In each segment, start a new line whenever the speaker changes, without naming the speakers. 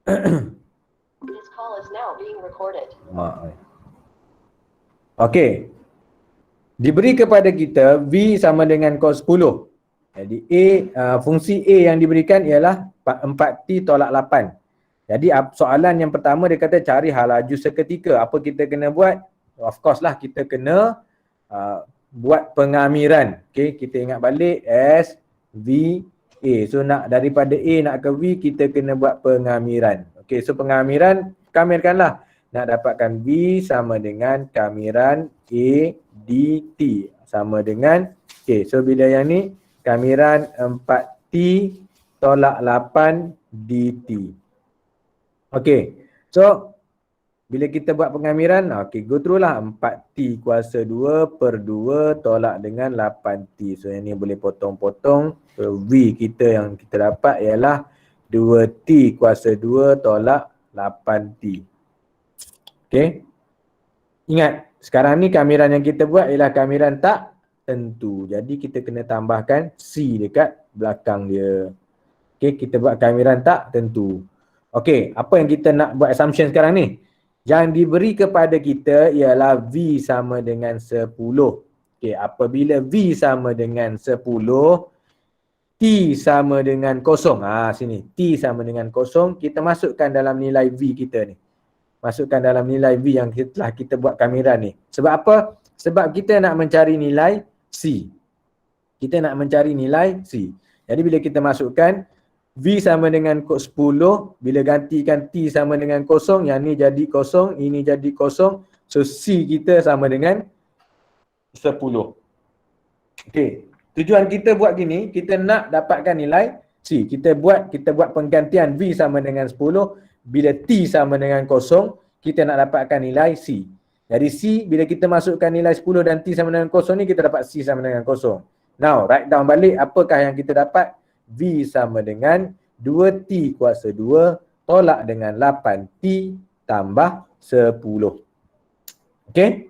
This call is now being recorded.
Okey. Diberi kepada kita V sama dengan cos 10. Jadi fungsi A yang diberikan ialah 4T tolak 8. Jadi soalan yang pertama dia kata cari hal laju seketika. Apa kita kena buat? Of course lah kita kena buat pengamiran. Okey, kita ingat balik S, V, A. So nak daripada A nak ke V kita kena buat pengamiran. Okey, so pengamiran kamirkanlah. Nak dapatkan V sama dengan kamiran A dt sama dengan okay, so bila yang ni kamiran 4T tolak 8 dt. Okey, so bila kita buat pengamiran, okey, go through lah 4T kuasa 2 per 2 tolak dengan 8T. So yang ni boleh potong-potong. So V kita yang kita dapat ialah 2T kuasa 2 tolak 8T. Okey. Ingat, sekarang ni kamiran yang kita buat ialah kamiran tak tentu. Jadi kita kena tambahkan C dekat belakang dia. Okey, kita buat kamiran tak tentu. Okey, apa yang kita nak buat assumption sekarang ni? Yang diberi kepada kita ialah V sama dengan 10. Okey, apabila V sama dengan 10, T sama dengan kosong. Sini. T sama dengan kosong, kita masukkan dalam nilai V kita ni. Masukkan dalam nilai V yang telah kita buat kamiran ni. Sebab apa? Sebab kita nak mencari nilai C. Kita nak mencari nilai C. Jadi bila kita masukkan V sama dengan 10, bila gantikan T sama dengan kosong, yang ni jadi kosong, ini jadi kosong. So C kita sama dengan 10. Okey. Tujuan kita buat gini, kita nak dapatkan nilai C. Kita buat penggantian V sama dengan 10. Bila T sama dengan kosong, kita nak dapatkan nilai C. Jadi C, bila kita masukkan nilai 10 dan T sama dengan kosong ni, kita dapat C sama dengan kosong. Now, write down balik apakah yang kita dapat. V sama dengan 2T kuasa 2 tolak dengan 8T tambah 10. Okey?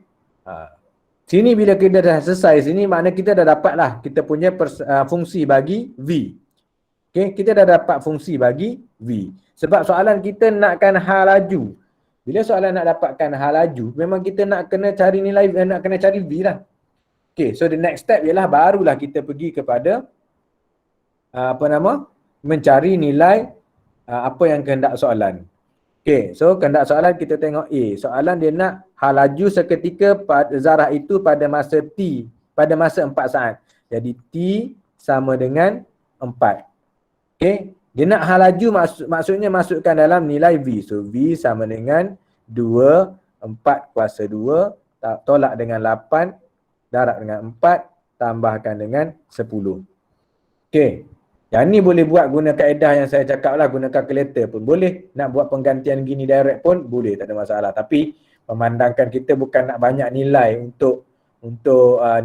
Sini bila kita dah selesai sini, makna kita dah dapat lah kita punya fungsi bagi V. Okey, kita dah dapat fungsi bagi V. Sebab soalan kita nakkan hal laju. Bila soalan nak dapatkan hal laju, memang kita nak kena cari nilai, nak kena cari V lah. Okay, so the next step ialah barulah kita pergi kepada mencari nilai apa yang kehendak soalan. Okay, so kehendak soalan kita tengok A. Soalan dia nak hal laju seketika zarah itu pada masa T, pada masa 4 saat. Jadi T sama dengan 4. Okay. Dia nak hal laju maksudnya masukkan dalam nilai V. So V sama dengan 2, 4 kuasa 2, tolak dengan 8, darab dengan 4, tambahkan dengan 10. Okay. Yang ni boleh buat guna kaedah yang saya cakap lah, guna kalkulator pun boleh. Nak buat penggantian gini direct pun boleh, tak ada masalah. Tapi memandangkan kita bukan nak banyak nilai untuk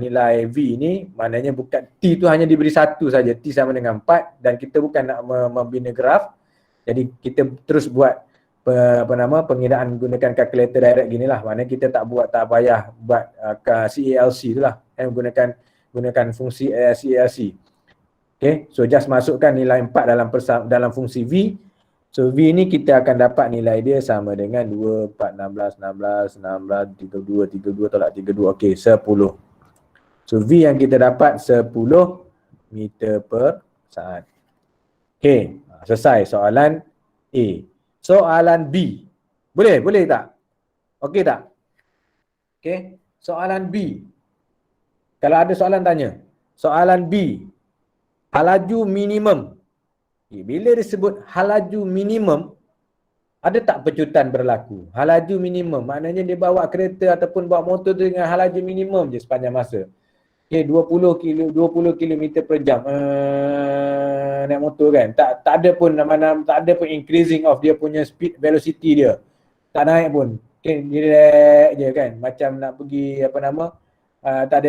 nilai V ni, maknanya bukan T tu hanya diberi satu saja, T sama dengan 4, dan kita bukan nak membina graf. Jadi kita terus buat pengiraan gunakan kalkulator direct gini lah. Maknanya kita tak payah buat CALC tu lah, gunakan fungsi CALC. Okay, so just masukkan nilai 4 dalam fungsi V. So V ni kita akan dapat nilai dia sama dengan 2, 4, 16, 32 tolak 32. Okey, 10. So V yang kita dapat 10 meter per saat. Okey, selesai soalan A. Soalan B. Boleh tak? Okey tak? Okey, soalan B. Kalau ada soalan tanya. Soalan B. Hal laju minimum. Bila disebut hal laju minimum, ada tak pecutan berlaku? Hal laju minimum, maknanya dia bawa kereta ataupun bawa motor tu dengan hal laju minimum je sepanjang masa. Okay, 20 km per jam naik motor kan. Tak ada pun increasing of dia punya speed velocity dia. Tak naik pun. Okay, relax je kan. Macam nak pergi tak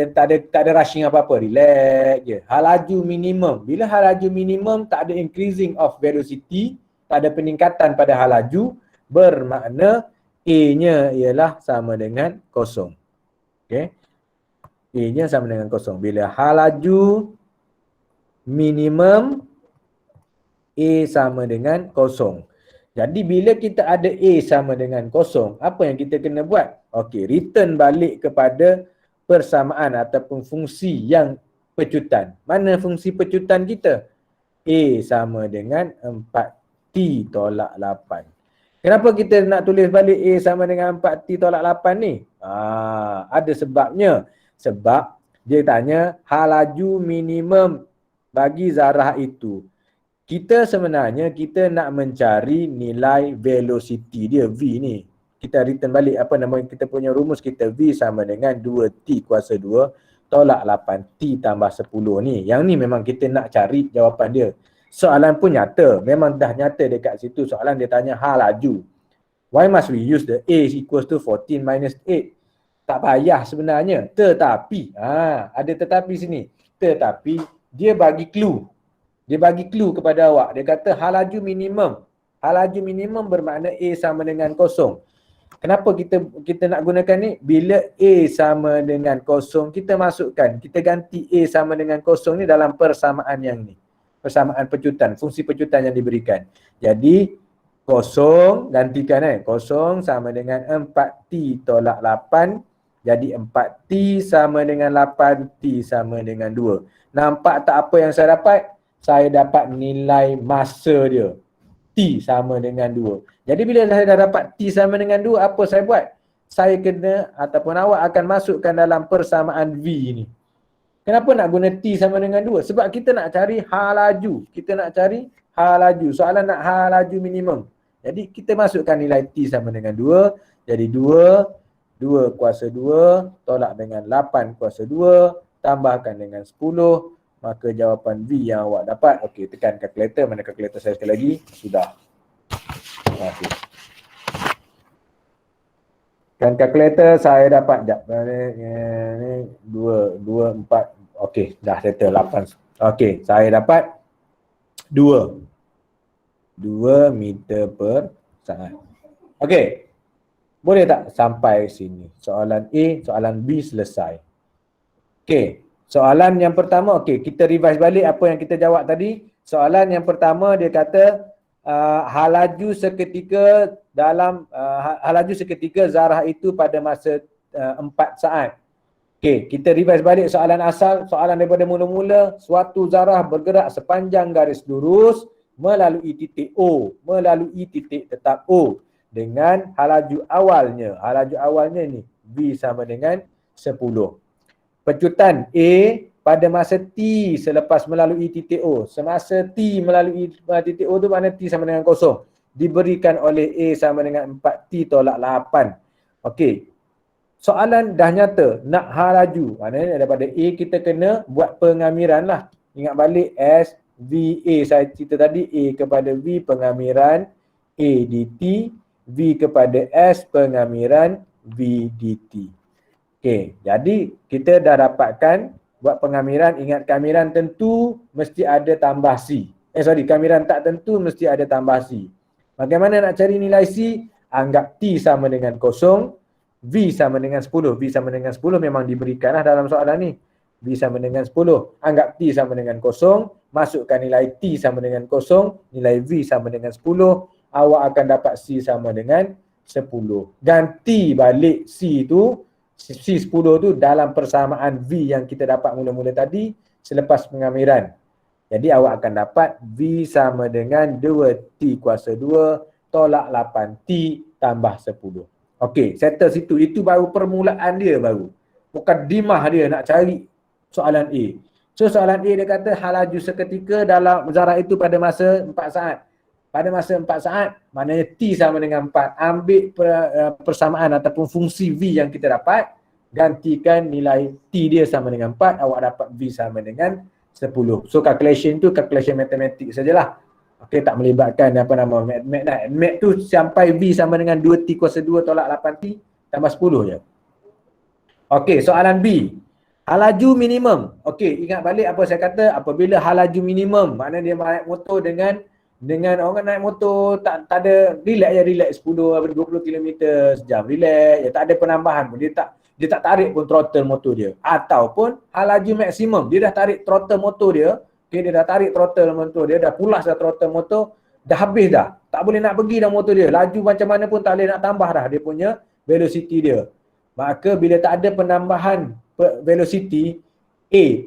ada rushing apa-apa, relax je. Hal laju minimum. Bila hal laju minimum tak ada increasing of velocity, tak ada peningkatan pada hal laju, bermakna A-nya ialah sama dengan kosong. Okey. A-nya sama dengan kosong. Bila hal laju minimum A sama dengan kosong. Jadi bila kita ada A sama dengan kosong, apa yang kita kena buat? Okey, return balik kepada persamaan ataupun fungsi yang pecutan. Mana fungsi pecutan kita? A sama dengan 4T tolak 8. Kenapa kita nak tulis balik A sama dengan 4T tolak 8 ni? Ada sebabnya. Sebab dia tanya hal laju minimum bagi zarah itu. Kita sebenarnya kita nak mencari nilai velocity dia V ni. Kita return balik apa nama kita punya rumus kita V sama dengan 2T kuasa 2 tolak 8T tambah 10 ni. Yang ni memang kita nak cari jawapan dia. Soalan pun nyata. Memang dah nyata dekat situ. Soalan dia tanya hal laju. Why must we use the A equals to 14 minus 8? Tak payah sebenarnya. Tetapi, ada tetapi sini. Tetapi, dia bagi clue. Dia bagi clue kepada awak. Dia kata hal laju minimum. Hal laju minimum bermakna A sama dengan kosong. Kenapa kita nak gunakan ni? Bila A sama dengan kosong, kita masukkan. Kita ganti A sama dengan kosong ni dalam persamaan yang ni. Persamaan pecutan, fungsi pecutan yang diberikan. Jadi, kosong, gantikan kosong sama dengan 4T tolak 8. Jadi 4T sama dengan 8T sama dengan 2. Nampak tak apa yang saya dapat? Saya dapat nilai masa dia. T sama dengan 2. Jadi bila saya dah dapat T sama dengan 2, apa saya buat? Saya kena ataupun awak akan masukkan dalam persamaan V ni. Kenapa nak guna T sama dengan 2? Sebab kita nak cari hal laju. Kita nak cari hal laju. Soalan nak hal laju minimum. Jadi kita masukkan nilai T sama dengan 2. Jadi 2 kuasa 2 tolak dengan 8 kuasa 2 tambahkan dengan 10. Maka jawapan V yang awak dapat. Okey, tekan kalkulator. Mana kalkulator saya sekali lagi? Sudah. Terima kasih. Tekan kalkulator saya dapat. Sekejap. 2, 4. Okey, dah settle 8. Okey, saya dapat 2 meter per saat. Okey. Boleh tak sampai sini? Soalan A, soalan B selesai. Okey. Soalan yang pertama, okey, kita revise balik apa yang kita jawab tadi. Soalan yang pertama dia kata hal laju seketika dalam hal laju seketika zarah itu pada masa 4 saat. Okey, kita revise balik soalan asal. Soalan daripada mula-mula, suatu zarah bergerak sepanjang garis lurus melalui titik O, melalui titik tetap O dengan hal laju awalnya. Hal laju awalnya ni V sama dengan 10. Pecutan A pada masa T selepas melalui titik O. Semasa T melalui titik O tu mana T sama dengan kosong. Diberikan oleh A sama dengan 4T tolak 8. Okey. Soalan dah nyata. Nak hal laju. Maknanya daripada A kita kena buat pengamiran lah. Ingat balik S, V, A. Saya cerita tadi A kepada V pengamiran A dt. V kepada S pengamiran V dt. Okey, jadi kita dah dapatkan buat pengamiran, ingat kamiran tentu mesti ada tambah C. Kamiran tak tentu mesti ada tambah C. Bagaimana nak cari nilai C? Anggap T sama dengan kosong, V sama dengan 10. V sama dengan 10 memang diberikanlah dalam soalan ni. V sama dengan 10. Anggap T sama dengan kosong, masukkan nilai T sama dengan kosong, nilai V sama dengan 10, awak akan dapat C sama dengan 10. Ganti balik C tu, C10 tu dalam persamaan V yang kita dapat mula-mula tadi selepas pengamiran. Jadi awak akan dapat V sama dengan 2T kuasa 2 tolak 8T tambah 10. Okey, settle situ. Itu baru permulaan dia baru. Mukadimah dia nak cari soalan A. So soalan A dia kata hal laju seketika dalam zarah itu pada masa 4 saat. Pada masa 4 saat, maknanya T sama dengan 4. Ambil persamaan ataupun fungsi V yang kita dapat, gantikan nilai T dia sama dengan 4, awak dapat V sama dengan 10. So calculation tu calculation matematik sajalah. Okey, tak melibatkan apa nama math. Math tu sampai V sama dengan 2T kuasa 2 tolak 8T tambah 10 je. Okey, soalan B. Hal laju minimum. Okey, ingat balik apa saya kata, apabila hal laju minimum, maknanya dia naik motor dengan orang naik motor tak ada relax 10 20 km sejam, relax, tak ada penambahan pun, dia tak tarik pun throttle motor dia. Ataupun hal laju maksimum, dia dah tarik throttle motor dia, dia dah tarik throttle motor dia, dah pulas dah throttle motor, dah habis dah. Tak boleh nak pergi dah motor dia. Laju macam mana pun tak boleh nak tambah dah dia punya velocity dia. Maka bila tak ada penambahan velocity,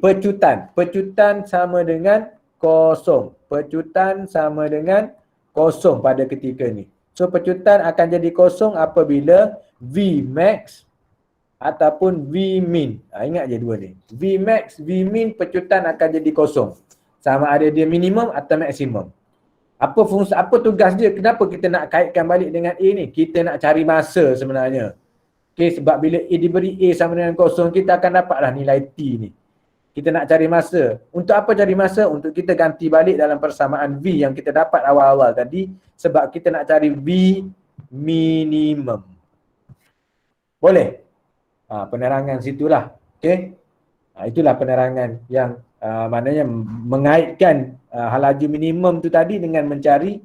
pecutan. Pecutan sama dengan kosong. Pecutan sama dengan kosong pada ketika ni. So pecutan akan jadi kosong apabila V max ataupun V min. Ingat je dua ni. V max, V min, pecutan akan jadi kosong. Sama ada dia minimum atau maksimum. Apa fungsi, apa tugas dia? Kenapa kita nak kaitkan balik dengan A ni? Kita nak cari masa sebenarnya. Okay, sebab bila A diberi A sama dengan kosong, kita akan dapatlah nilai T ni. Kita nak cari masa. Untuk apa cari masa? Untuk kita ganti balik dalam persamaan V yang kita dapat awal-awal tadi. Sebab kita nak cari V minimum. Boleh? Penerangan situlah. Okay? Itulah penerangan yang maknanya mengaitkan halaju minimum tu tadi dengan mencari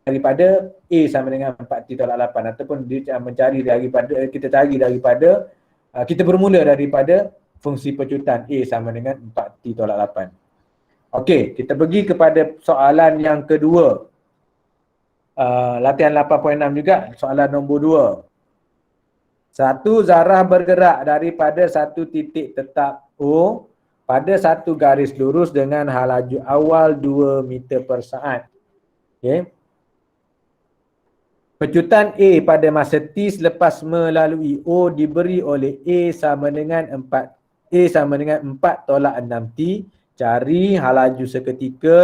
daripada A sama dengan 4T tolak 8 ataupun dia mencari daripada kita bermula daripada fungsi pecutan A sama dengan 4T tolak 8. Okey, kita pergi kepada soalan yang kedua. Latihan 8.6 juga, soalan nombor 2. Satu zarah bergerak daripada satu titik tetap O pada satu garis lurus dengan halaju awal 2 meter per saat. Okey. Pecutan A pada masa T selepas melalui O diberi oleh A sama dengan 4 tolak 6T. Cari halaju seketika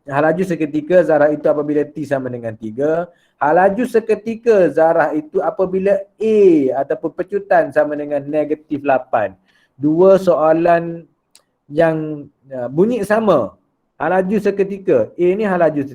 halaju seketika zarah itu apabila T sama dengan 3. Halaju seketika zarah itu apabila A ataupun pecutan sama dengan negatif 8. Dua soalan yang bunyi sama. Halaju seketika. A ni halaju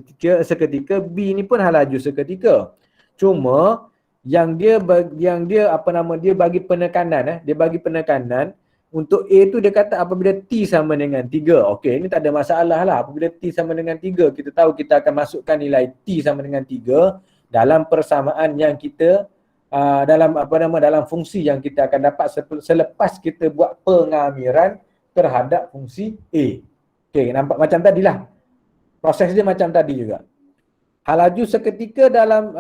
seketika, B ni pun halaju seketika. Cuma yang dia bagi penekanan dia bagi penekanan untuk A tu dia kata apabila T sama dengan 3. Okey, ini tak ada masalah lah. Apabila T sama dengan 3, kita tahu kita akan masukkan nilai T sama dengan 3 dalam persamaan yang kita dalam fungsi yang kita akan dapat selepas kita buat pengamiran terhadap fungsi A. Okey, nampak macam tadilah. Proses dia macam tadi juga. Halaju seketika dalam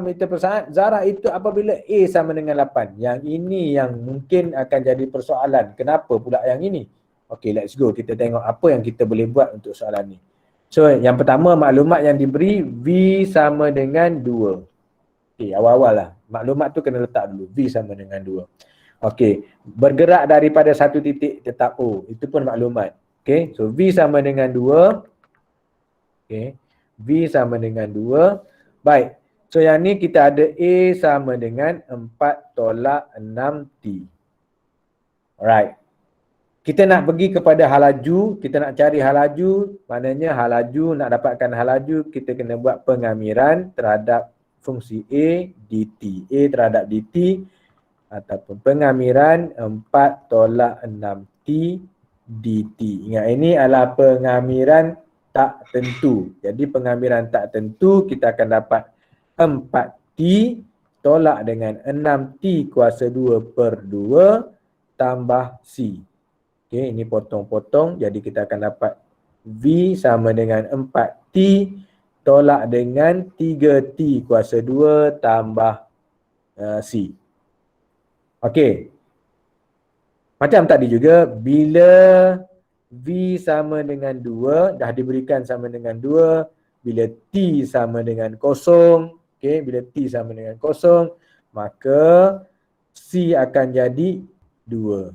meter per saat, zarah itu apabila A sama dengan 8. Yang ini yang mungkin akan jadi persoalan. Kenapa pula yang ini? Okey, let's go. Kita tengok apa yang kita boleh buat untuk soalan ni. So, yang pertama maklumat yang diberi V sama dengan 2. Okey, awal-awal lah. Maklumat tu kena letak dulu. V sama dengan 2. Okey, bergerak daripada satu titik tetap O. Itu pun maklumat. Okey, so V sama dengan 2. Okey. V sama dengan 2. Baik. So yang ni kita ada A sama dengan 4 tolak 6T. Alright. Kita nak pergi kepada halaju. Kita nak cari halaju. Maknanya halaju, nak dapatkan halaju, kita kena buat pengamiran terhadap fungsi A dt. A terhadap dt ataupun pengamiran 4 tolak 6T dt. Ingat, ini adalah pengamiran tak tentu. Jadi pengamiran tak tentu kita akan dapat 4T tolak dengan 6T kuasa 2 per 2 tambah C. Okey, ini potong-potong. Jadi kita akan dapat V sama dengan 4T tolak dengan 3T kuasa 2 tambah C. Okey. Macam tadi juga, bila V sama dengan 2, dah diberikan sama dengan 2, bila T sama dengan 0, okay, bila T sama dengan 0, maka C akan jadi 2.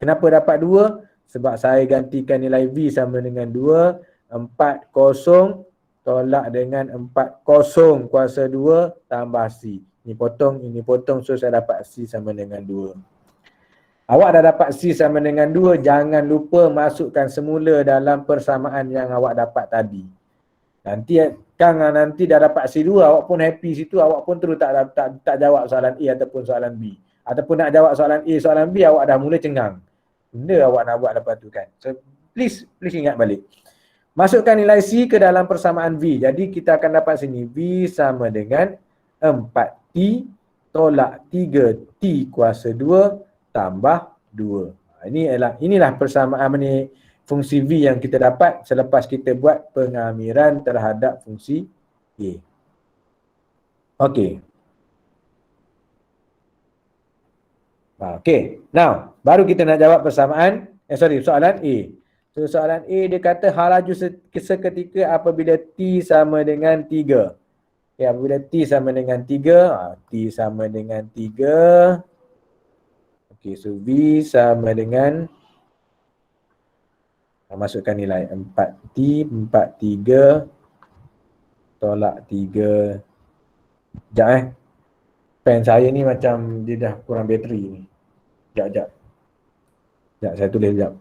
Kenapa dapat 2? Sebab saya gantikan nilai V sama dengan 2, 40 tolak dengan 40 kuasa 2 tambah C. Ini potong, so saya dapat C sama dengan 2. Awak dah dapat C sama dengan 2, jangan lupa masukkan semula dalam persamaan yang awak dapat tadi. Nanti dah dapat C2, awak pun happy situ, awak pun terus tak jawab soalan A ataupun soalan B. Ataupun nak jawab soalan A, soalan B, awak dah mula cengang. Benda awak nak buat lepas tu kan. So please ingat balik. Masukkan nilai C ke dalam persamaan V. Jadi kita akan dapat sini V sama dengan 4T tolak 3T kuasa 2 tambah 2. Inilah persamaan ni. fungsi V yang kita dapat selepas kita buat pengamiran terhadap fungsi A. Okey. Okey. Now, baru kita nak jawab persamaan, soalan A. So, soalan A dia kata hal laju seketika apabila T sama dengan 3. Okay, apabila T sama dengan 3, T sama dengan 3. Okey, so V sama dengan, masukkan nilai 4T, 43 tolak 3. Sekejap pen saya ni macam dia dah kurang bateri ni. Sekejap, saya tulis sekejap.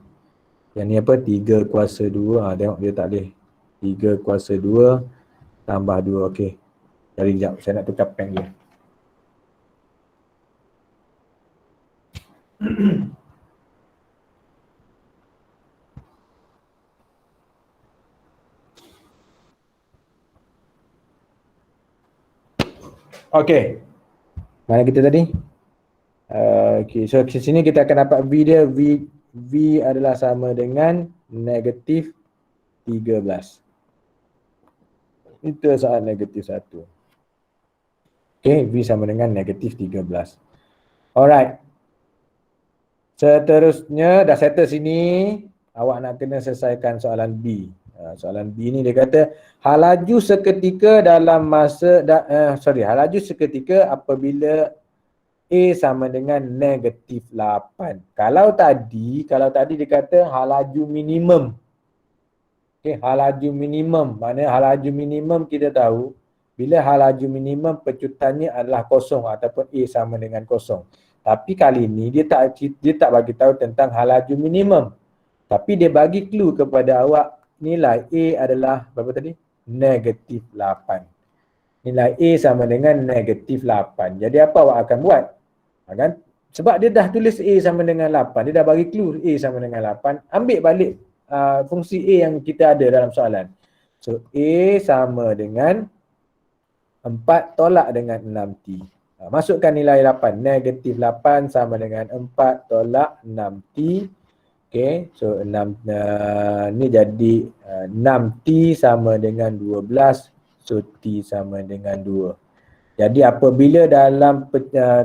Yang ni apa? 3 kuasa 2. Tengok dia tak boleh. 3 kuasa 2 tambah 2. Okey. Jadi sekejap. Saya nak tukar pen dia. Okey. Mana kita tadi? Okey. So, di sini kita akan dapat V dia. V adalah sama dengan negatif 13. Itu soal negatif 1. Okey, V sama dengan negatif 13. Alright. Seterusnya, dah settle sini. Awak nak kena selesaikan soalan B. Soalan B ni dia kata, hal laju seketika dalam masa, hal laju seketika apabila A sama dengan negatif 8. Kalau tadi dia kata hal laju minimum. Okey, hal laju minimum. Maknanya hal laju minimum kita tahu, bila hal laju minimum pecutannya adalah kosong ataupun A sama dengan kosong. Tapi kali ini dia tak bagi tahu tentang hal laju minimum. Tapi dia bagi clue kepada awak nilai A adalah berapa tadi? Negatif 8. Nilai A sama dengan negatif 8. Jadi apa awak akan buat? Kan? Sebab dia dah tulis A sama dengan 8. Dia dah bagi clue A sama dengan 8. Ambil balik fungsi A yang kita ada dalam soalan. So A sama dengan 4 tolak dengan 6T. Masukkan nilai 8. Negatif 8 sama dengan 4 tolak 6T. Okay, so 6 ni jadi 6T sama dengan 12. So T sama dengan 2. Jadi apabila dalam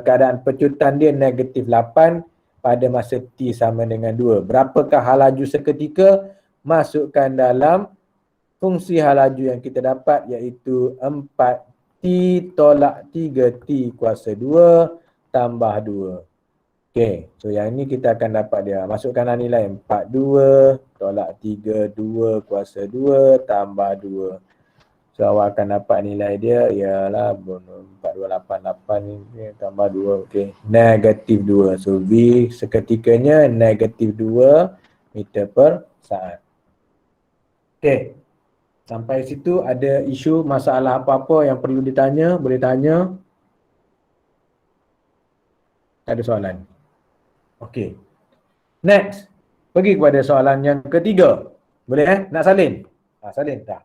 keadaan pecutan dia negatif 8 pada masa T sama dengan 2. Berapakah hal laju seketika? Masukkan dalam fungsi hal laju yang kita dapat iaitu 4T tolak 3T kuasa 2 tambah 2. Okey, so yang ini kita akan dapat dia. Masukkanlah nilai 42 tolak 32 kuasa 2 tambah 2. So awak akan dapat nilai dia ialah 4288 ni tambah 2. Okey, negatif 2. So V seketikanya negatif 2 meter per saat. Okey, sampai situ ada isu masalah apa-apa yang perlu ditanya, boleh tanya. Ada soalan? Okey. Next. Pergi kepada soalan yang ketiga. Boleh Nak salin? Salin dah.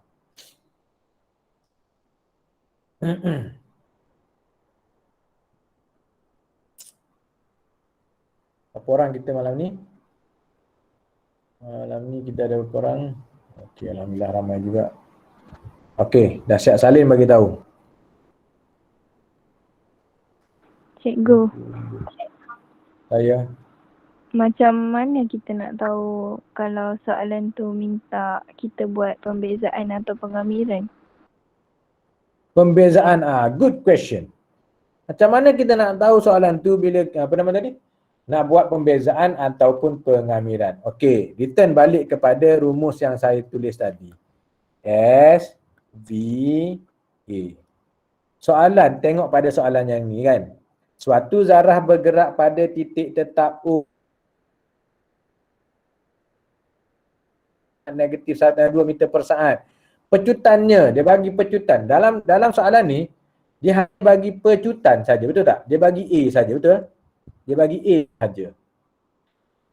Berapa orang kita malam ni? Malam ni kita ada berapa orang? Okey, alhamdulillah ramai juga. Okey, dah siap salin bagi tahu.
Cikgu.
Saya.
Macam mana kita nak tahu kalau soalan tu minta kita buat pembezaan atau pengamiran?
Pembezaan, good question. Macam mana kita nak tahu soalan tu bila, apa nama tadi? Nak buat pembezaan ataupun pengamiran. Okey, return balik kepada rumus yang saya tulis tadi. S, V, A. Soalan, tengok pada soalan yang ni kan. Suatu zarah bergerak pada titik tetap O negatif 2 meter per saat. Pecutannya, dia bagi pecutan. Dalam soalan ni, dia hanya bagi pecutan saja, betul tak? Dia bagi A saja, betul? Dia bagi A saja.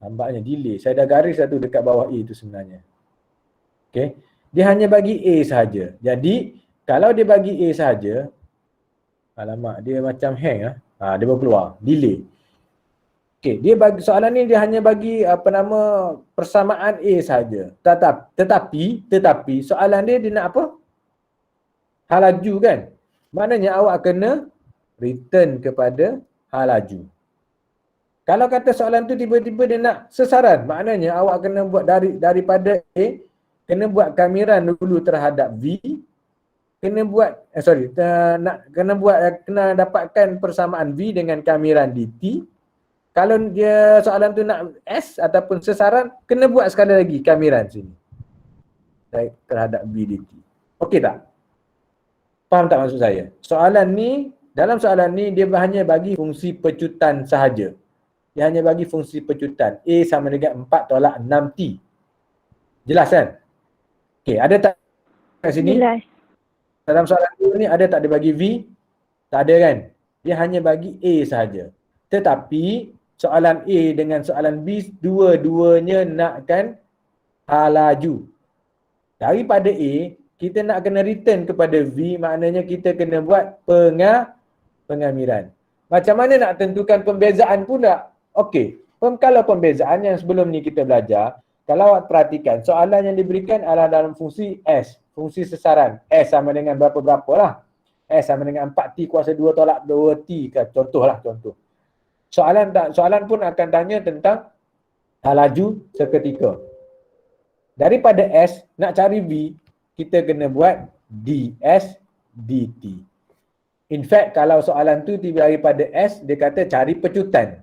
Nampaknya delay. Saya dah garis satu dekat bawah A itu sebenarnya. Okey. Dia hanya bagi A saja. Jadi, kalau dia bagi A saja, alamak, dia macam hang dia baru keluar. Delay. Okey, dia bagi soalan ni dia hanya bagi persamaan A saja. Tetapi soalan dia nak apa? Halaju kan? Maknanya awak kena return kepada halaju. Kalau kata soalan tu tiba-tiba dia nak sesaran, maknanya awak kena buat daripada A, kena buat kamiran dulu terhadap V, kena dapatkan persamaan V dengan kamiran dt. Kalau dia soalan tu nak S ataupun sesaran, kena buat sekali lagi kamiran sini terhadap V dt. Okey tak? Faham tak maksud saya? Dalam soalan ni dia hanya bagi fungsi pecutan sahaja. Dia hanya bagi fungsi pecutan. A sama dengan 4 tolak 6T. Jelas kan? Okey, ada tak kat sini?
Jelas.
Dalam soalan ni ada tak dia bagi V? Tak ada kan? Dia hanya bagi A sahaja. Tetapi soalan A dengan soalan B dua-duanya nakkan halaju. Daripada A, kita nak kena return kepada V, maknanya kita kena buat pengamiran. Macam mana nak tentukan pembezaan pula? Okey, kalau pembezaan yang sebelum ni kita belajar, kalau awak perhatikan, soalan yang diberikan adalah dalam fungsi S, fungsi sesaran. S sama dengan berapa-berapa lah. S sama dengan 4T kuasa 2 tolak 2T, contoh. Soalan pun akan tanya tentang halaju seketika. Daripada S, nak cari V, kita kena buat ds dt. In fact, kalau soalan tu tiba daripada S, dia kata cari pecutan.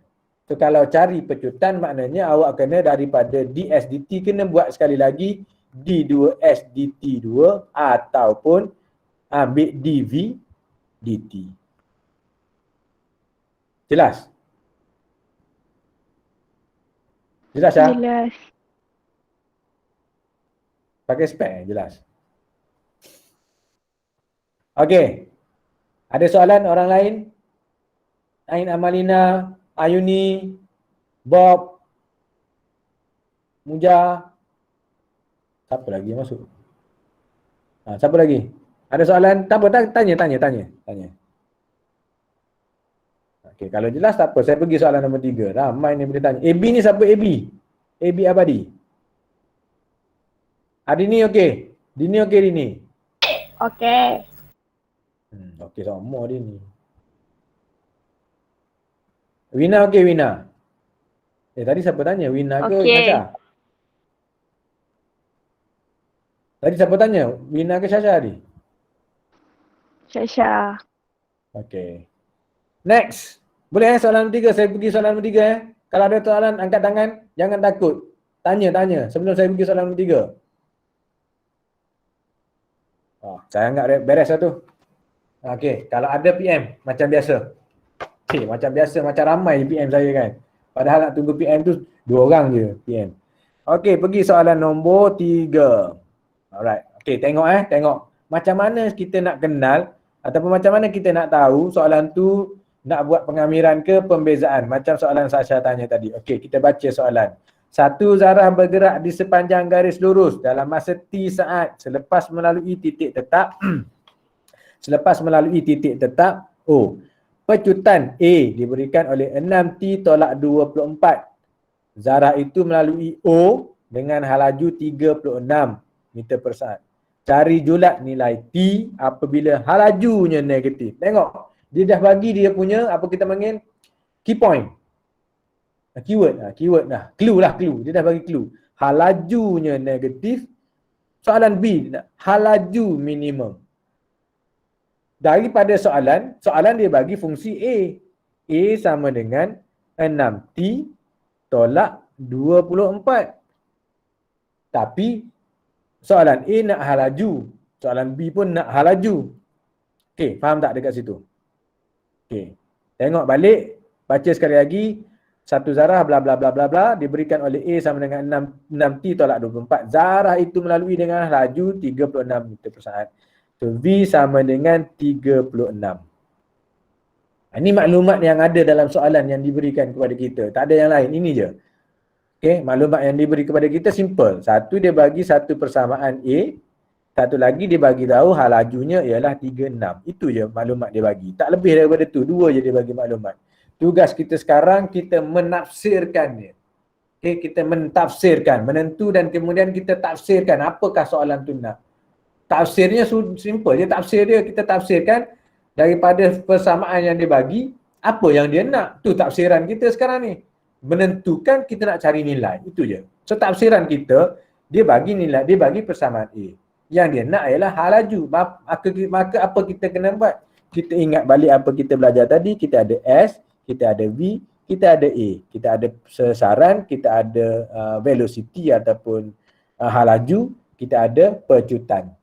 So, kalau cari pecutan, maknanya awak kena daripada ds dt, kena buat sekali lagi d2s dt2 ataupun ambil dv dt. Jelas? Jelas tak?
Jelas.
Pakai spek jelas. Okey. Ada soalan orang lain? Ain Amalina, Ayuni, Bob, Muja. Siapa lagi yang masuk? Siapa lagi? Ada soalan? Tak apa, tanya. Okey, kalau jelas tak apa, saya pergi soalan nombor 3. Ramai ni boleh tanya. AB ni siapa AB? AB Abadi. Dini okey? Dini okey Dini?
Okey.
Okey sama Dini. Wina okey Wina? Tadi siapa tanya? Wina ke
Okey.
Syasha? Tadi siapa tanya? Wina ke Syasha tadi?
Syasha.
Okey. Next. Boleh soalan nombor 3? Saya pergi soalan nombor 3 Kalau ada soalan, angkat tangan. Jangan takut. Tanya sebelum saya pergi soalan nombor 3. Saya anggap beres lah tu. Okey, kalau ada PM macam biasa. Macam biasa, macam ramai PM saya kan. Padahal nak tunggu PM tu 2 orang je PM. Okey, pergi soalan nombor 3. Alright. Okey, tengok. Macam mana kita nak kenal ataupun macam mana kita nak tahu soalan tu nak buat pengamiran ke pembezaan. Macam soalan Sasha tanya tadi. Okey, kita baca soalan. Satu zarah bergerak di sepanjang garis lurus dalam masa T saat selepas melalui titik tetap O. Pecutan A diberikan oleh 6T tolak 24. Zarah itu melalui O dengan halaju 36 meter per saat. Cari julat nilai T apabila halajunya negatif. Tengok, dia dah bagi dia punya apa kita panggil key point. Keyword lah. Clue. Dia dah bagi clue. Halajunya negatif. Soalan B, halaju minimum. Daripada soalan dia bagi fungsi A. A sama dengan 6T tolak 24. Tapi soalan A nak halaju. Soalan B pun nak halaju. Okey, faham tak dekat situ? Okey. Tengok balik, baca sekali lagi. Satu zarah bla bla bla bla bla diberikan oleh A sama dengan 6T tolak 24. Zarah itu melalui dengan laju 36 meter per saat. So V sama dengan 36. Ini maklumat yang ada dalam soalan yang diberikan kepada kita. Tak ada yang lain, ini je. Okey, maklumat yang diberi kepada kita simple. Satu dia bagi satu persamaan A, satu lagi dia bagi tahu halajunya ialah 36. Itu je maklumat dia bagi. Tak lebih daripada tu, 2 je dia bagi maklumat. Tugas kita sekarang kita menafsirkan dia. Okay, kita mentafsirkan, menentu dan kemudian kita tafsirkan apakah soalan tu nak. Tafsirnya simple je, tafsir dia kita tafsirkan daripada persamaan yang dia bagi, apa yang dia nak. Tu tafsiran kita sekarang ni. Menentukan kita nak cari nilai, itu je. So tafsiran kita, dia bagi nilai, dia bagi persamaan A. Yang dia nak ialah halaju. Maka apa kita kena buat? Kita ingat balik apa kita belajar tadi, kita ada S, kita ada V, kita ada A. Kita ada sasaran, kita ada velocity ataupun halaju, kita ada pecutan.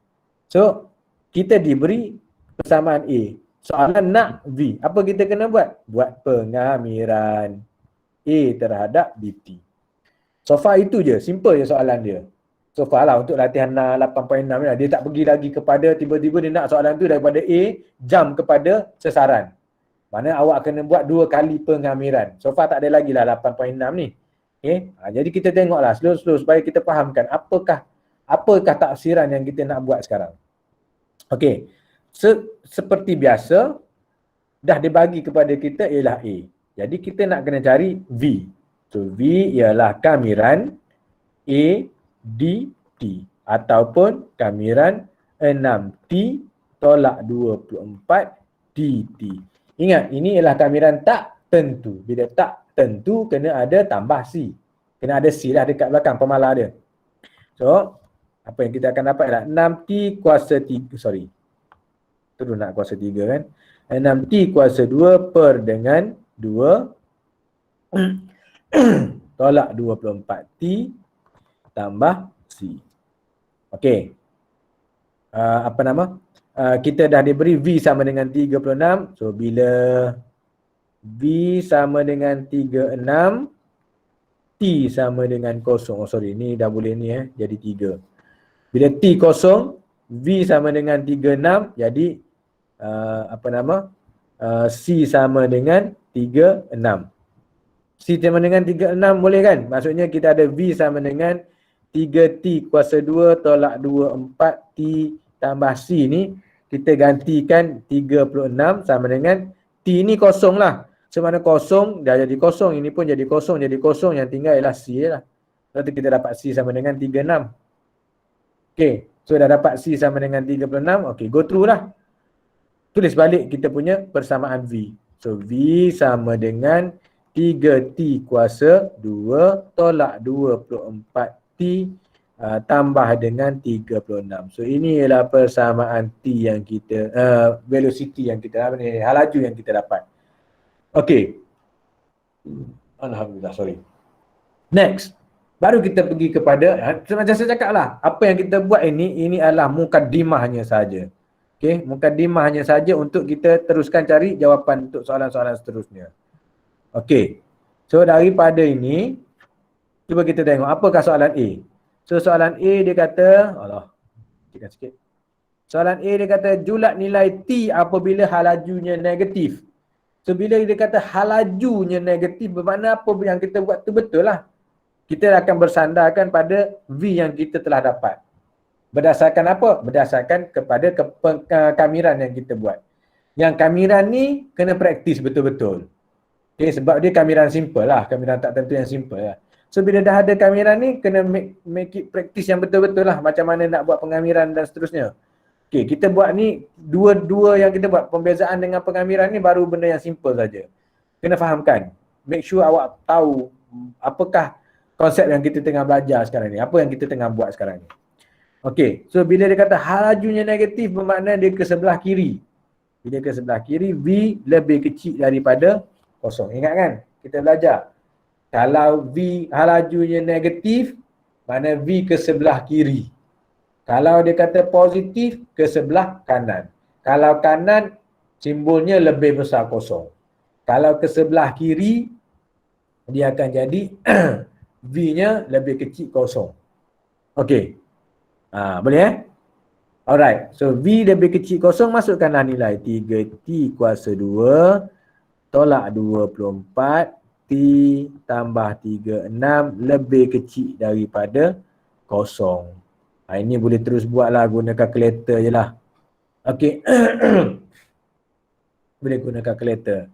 So, kita diberi persamaan A. Soalan nak V. Apa kita kena buat? Buat pengamiran A terhadap DT. So far itu je. Simple je soalan dia. So far lah untuk latihan 8.6 ni lah. Dia tak pergi lagi kepada tiba-tiba dia nak soalan tu daripada A, jump kepada sasaran. Mana awak kena buat 2 kali pengamiran. So far tak ada lagi lah 8.6 ni. Okay? Jadi kita tengoklah slow-slow supaya kita fahamkan apakah tafsiran yang kita nak buat sekarang. Okey. Seperti biasa, dah dibagi kepada kita ialah A. Jadi kita nak kena cari V. So V ialah kamiran A DT ataupun kamiran 6T tolak 24 DT. Ingat, ini ialah kamiran tak tentu. Bila tak tentu, kena ada tambah C. Kena ada C lah dekat belakang pemalar dia. So, apa yang kita akan dapat ialah 6T kuasa 3, sorry. Terus nak kuasa 3 kan. 6T kuasa 2 per dengan 2 tolak 24T tambah C. Okey. Kita dah diberi V sama dengan 36. So, bila V sama dengan 36, T sama dengan 0. Oh, sorry. Ni dah boleh ni jadi 3. Bila T kosong, V sama dengan 36, jadi C sama dengan 36. C sama dengan 36 boleh kan? Maksudnya kita ada V sama dengan 3T kuasa 2 tolak 24T tambah C ni, kita gantikan 36 sama dengan T ni kosong lah. Semana kosong, dah jadi kosong, ini pun jadi kosong, yang tinggal ialah C je lah. Lepas tu kita dapat C sama dengan 36. Okay, so dah dapat C sama dengan 36. Okay, go through lah. Tulis balik kita punya persamaan V. So, V sama dengan 3T kuasa 2 tolak 24T tambah dengan 36. So, ini ialah persamaan T yang kita, velocity yang kita, halaju yang kita dapat. Okay. Alhamdulillah, sorry. Next. Baru kita pergi kepada, macam saya cakap lah, apa yang kita buat ini adalah mukaddimahnya saja. Okay, mukaddimahnya saja untuk kita teruskan cari jawapan untuk soalan-soalan seterusnya. Okay, so daripada ini, cuba kita tengok apakah soalan A. So soalan A dia kata, tekan sikit. Soalan A dia kata, julat nilai T apabila halajunya negatif. So bila dia kata halajunya negatif, bermakna apa yang kita buat tu betul lah. Kita akan bersandarkan pada V yang kita telah dapat. Berdasarkan apa? Berdasarkan kepada kamiran yang kita buat. Yang kamiran ni kena praktis betul-betul. Okay, sebab dia kamiran simple lah. Kamiran tak tentu yang simple lah. So bila dah ada kamiran ni, kena make it praktis yang betul-betul lah. Macam mana nak buat pengamiran dan seterusnya. Okay, kita buat ni, dua yang kita buat, pembezaan dengan pengamiran ni baru benda yang simple saja. Kena fahamkan. Make sure awak tahu apakah konsep yang kita tengah belajar sekarang ni. Apa yang kita tengah buat sekarang ni. Okey, so bila dia kata halajunya negatif bermakna dia ke sebelah kiri. Bila ke sebelah kiri, V lebih kecil daripada kosong. Ingat kan? Kita belajar. Kalau V halajunya negatif, mana V ke sebelah kiri. Kalau dia kata positif, ke sebelah kanan. Kalau kanan, simbolnya lebih besar kosong. Kalau ke sebelah kiri, dia akan jadi V-nya lebih kecil kosong. Okey. Boleh Alright. So, V lebih kecil kosong, masukkanlah nilai 3T kuasa 2 tolak 24 T tambah 36 lebih kecil daripada kosong. Ini boleh terus buatlah guna kalkulator je lah. Okey. Boleh guna kalkulator.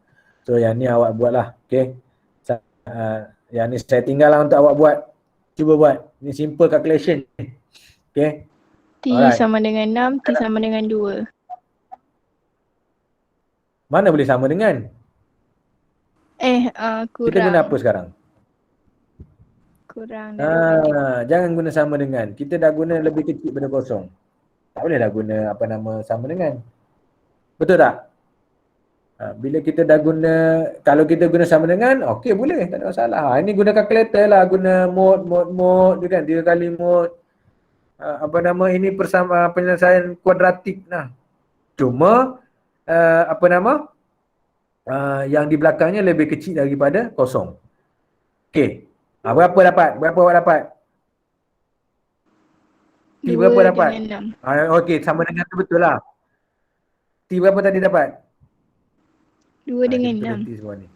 So yang ni awak buat lah. Okay. Yang ni saya tinggal lah untuk awak buat. Cuba buat. Ni simple calculation. Okay.
T
Alright.
sama dengan 6, T sama dengan 2.
Mana boleh sama dengan? Kita guna apa
Kurang.
sekarang?
Kurang daripada.
Jangan guna sama dengan. Kita dah guna lebih kecil daripada kosong. Tak boleh dah guna apa nama sama dengan. Betul tak? Bila kita dah guna, kalau kita guna sama dengan, okey boleh, tak ada masalah. Ini guna calculator lah, guna mod tu kan, 3 kali mod. Apa nama, ini penyelesaian kuadratik lah. Cuma, apa nama, yang di belakangnya lebih kecil daripada kosong. Okey. Berapa dapat? Berapa awak dapat? T
2
berapa dapat?
dengan
Okey, sama dengan tu betul lah. T berapa tadi dapat?
6. 2 dengan
kita
6.
T semua ni.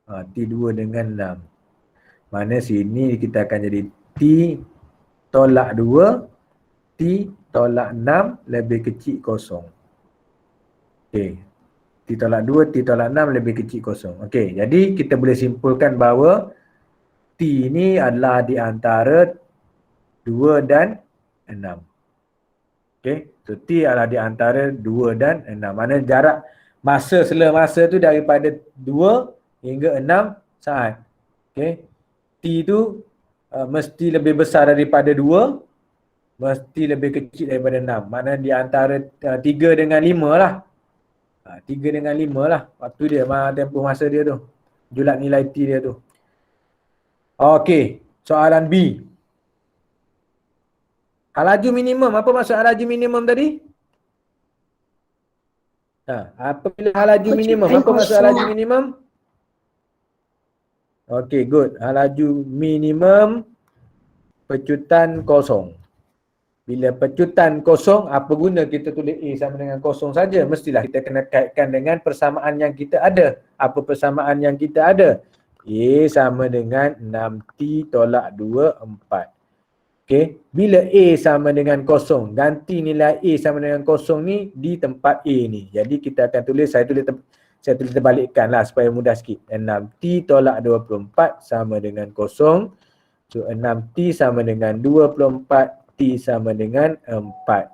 T 2 dengan 6. Mana sini kita akan jadi T tolak 2, T tolak 6 lebih kecil kosong. Okey. T tolak 2, T tolak 6 lebih kecil kosong. Okey, jadi kita boleh simpulkan bahawa T ni adalah di antara 2 dan 6. Okey, so T adalah di antara 2 dan 6. Mana jarak sela masa tu daripada 2 hingga 6 saat. Okey. T tu mesti lebih besar daripada 2, mesti lebih kecil daripada 6. Mana di antara 3 dengan 5 lah. 3 dengan 5 lah waktu dia, tempoh masa dia tu. Julat nilai T dia tu. Okey, soalan B. Halaju minimum. Apa maksud halaju minimum tadi? Apabila halaju minimum, apa maksud halaju minimum? Okey, good. Halaju minimum pecutan kosong. Bila pecutan kosong, apa guna kita tulis A sama dengan kosong saja? Mestilah kita kena kaitkan dengan persamaan yang kita ada. Apa persamaan yang kita ada? A sama dengan 6T tolak 2, 4. Okey, bila A sama dengan kosong, ganti nilai A sama dengan kosong ni di tempat A ni. Jadi kita akan tulis, saya tulis terbalikkan lah supaya mudah sikit. 6T tolak 24 sama dengan kosong. So 6T sama dengan 24, T sama dengan 4.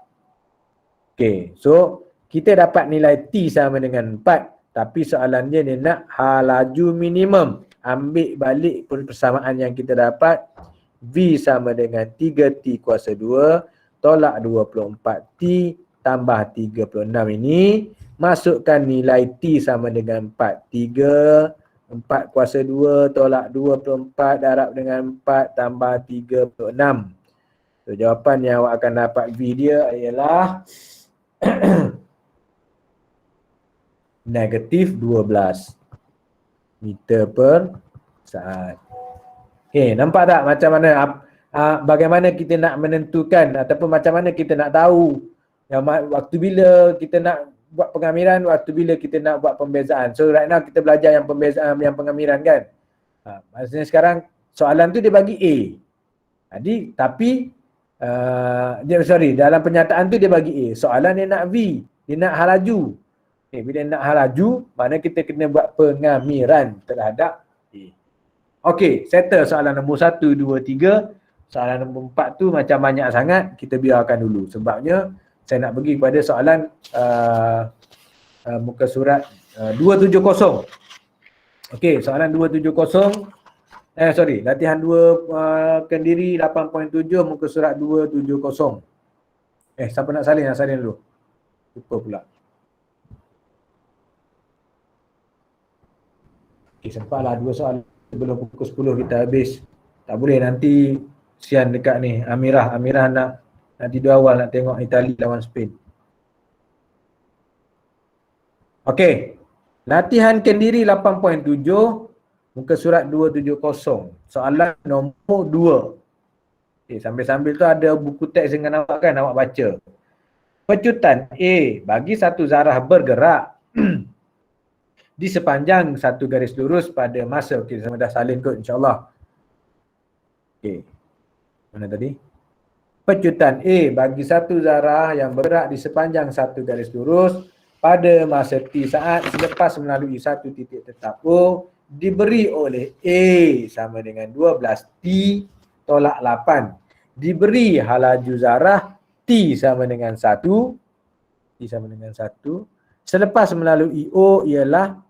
Okey, so kita dapat nilai T sama dengan 4. Tapi soalan dia nak halaju minimum. Ambil balik persamaan yang kita dapat. V sama dengan 3T kuasa 2 tolak 24T tambah 36 ini. Masukkan nilai T sama dengan 4. 3, 4 kuasa 2 tolak 24 darab dengan 4 tambah 36. So jawapan yang awak akan dapat V dia ialah negatif 12 meter per saat. Okay, nampak tak macam mana bagaimana kita nak menentukan ataupun macam mana kita nak tahu yang waktu bila kita nak buat pengamiran, waktu bila kita nak buat pembezaan. So right now kita belajar yang pembezaan, yang pengamiran kan. Maksudnya sekarang soalan tu dia bagi A. Jadi tapi dalam penyataan tu dia bagi A. Soalan dia nak V, dia nak halaju. Okay, bila nak halaju, mana kita kena buat pengamiran terhadap A. Okey, settle soalan nombor 1, 2, 3. Soalan nombor 4 tu macam banyak sangat, kita biarkan dulu. Sebabnya saya nak pergi kepada soalan muka surat 270. Okey, soalan 270. Latihan 2 Kendiri 8.7 muka surat 270. Siapa nak salin? Nak salin dulu. Lupa pula. Okey, sempatlah 2 soalan sebelum pukul 10 kita habis. Tak boleh nanti sian dekat ni. Amirah nak tidur awal nak tengok Itali lawan Spain. Okey. Latihan Kendiri 8.7 muka surat 270. Soalan nombor 2. Okey, sambil-sambil tu ada buku teks dengan awak kan, awak baca. Pecutan A bagi satu zarah bergerak di sepanjang satu garis lurus pada masa. Okey, saya dah salin kot insyaAllah. Okey. Mana tadi? Pecutan A bagi satu zarah yang bergerak di sepanjang satu garis lurus pada masa T saat selepas melalui satu titik tetap O diberi oleh A sama dengan 12T tolak 8. Diberi halaju zarah T sama dengan 1. T sama dengan 1. Selepas melalui O ialah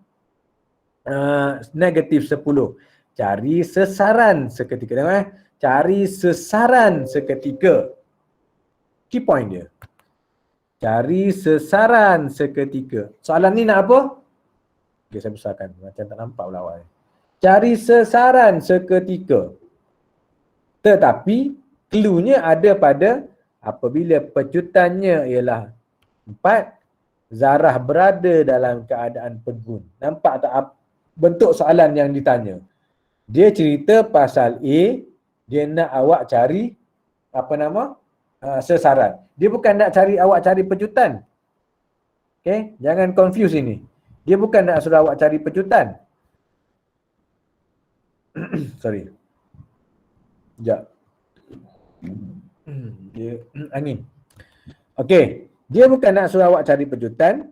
negatif 10. Cari sesaran seketika. Tengok cari sesaran seketika. Key point dia. Cari sesaran seketika. Soalan ni nak apa? Okay, saya besarkan. Macam tak nampak pula awal. Cari sesaran seketika. Tetapi cluenya ada pada apabila pecutannya ialah 4, zarah berada dalam keadaan pegun. Nampak tak bentuk soalan yang ditanya? Dia cerita pasal A, dia nak awak cari sesaran. Dia bukan nak cari awak cari pecutan. Okay, jangan confuse ini. Dia bukan nak suruh awak cari pecutan. Sorry. Sekejap. Dia angin. Okey, dia bukan nak suruh awak cari pecutan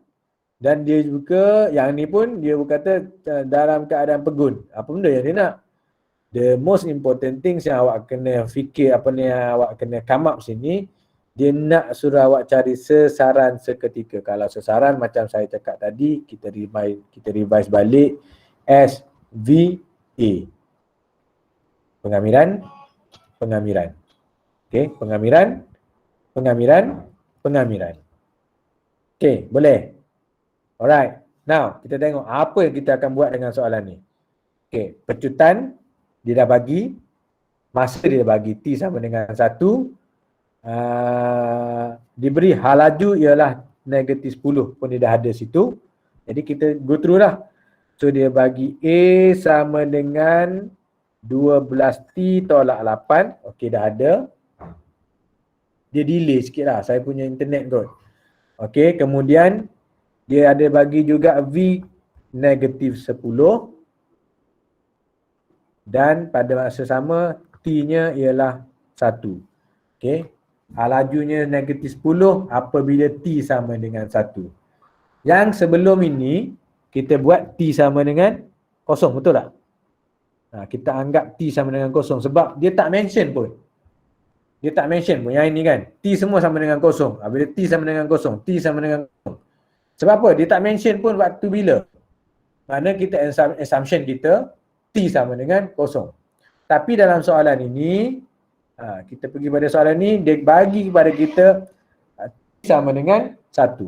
dan dia juga yang ni pun dia berkata dalam keadaan pegun. Apa benda yang dia nak? The most important things yang awak kena fikir, apa ni yang awak kena come up sini, dia nak suruh awak cari sesaran seketika. Kalau sesaran macam saya cakap tadi, kita revise balik SVA. Pengamiran. Okey, pengamiran. Okey, boleh. Alright. Now, kita tengok apa yang kita akan buat dengan soalan ni. Okey, pecutan dia dah bagi, masa dia dah bagi T sama dengan 1. Diberi halaju ialah negatif 10 pun dia dah ada situ. Jadi kita go through lah. So dia bagi A sama dengan 12T tolak 8. Okey, dah ada. Dia delay sikit lah, saya punya internet kot. Okey, kemudian dia ada bagi juga V negatif 10. Dan pada masa sama T-nya ialah 1. Okey, halajunya negatif 10 apabila T sama dengan 1. Yang sebelum ini kita buat T sama dengan 0, betul tak? Kita anggap T sama dengan 0 sebab dia tak mention pun. Dia tak mention pun yang ini kan. T semua sama dengan 0. Bila T sama dengan 0, T sama dengan 0. Sebab apa? Dia tak mention pun waktu bila. Mana kita assumption kita T sama dengan 0. Tapi dalam soalan ini, kita pergi pada soalan ni, dia bagi kepada kita T sama dengan 1.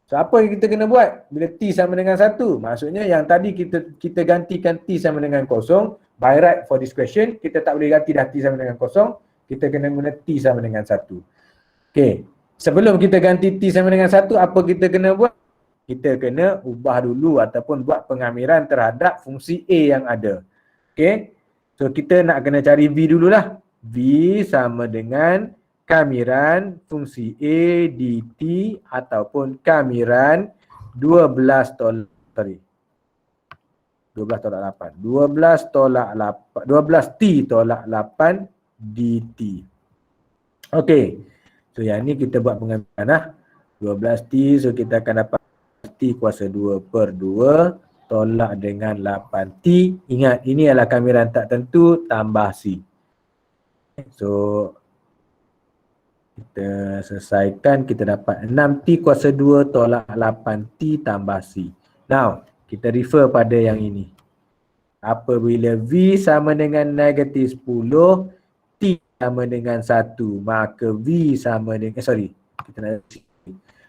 So apa yang kita kena buat? Bila T sama dengan 1, maksudnya yang tadi kita gantikan T sama dengan 0, by right for this question, kita tak boleh ganti dah T sama dengan 0, kita kena guna T sama dengan 1. Okey, sebelum kita ganti T sama dengan 1, apa kita kena buat? Kita kena ubah dulu ataupun buat pengamiran terhadap fungsi A yang ada. Okey, so kita nak kena cari V dululah. V sama dengan kamiran fungsi A dt ataupun kamiran 12 tolak 8. 12 T tolak 8 dt. Okey. So yang ni kita buat pengamiran lah. 12T, so kita akan dapat T kuasa 2 per 2 tolak dengan 8T. Ingat, ini adalah kamiran tak tentu tambah C. So kita selesaikan, kita dapat 6T kuasa 2 tolak 8T tambah C. Now, kita refer pada yang ini. Apabila V sama dengan negatif 10, T sama dengan 1, maka V sama dengan,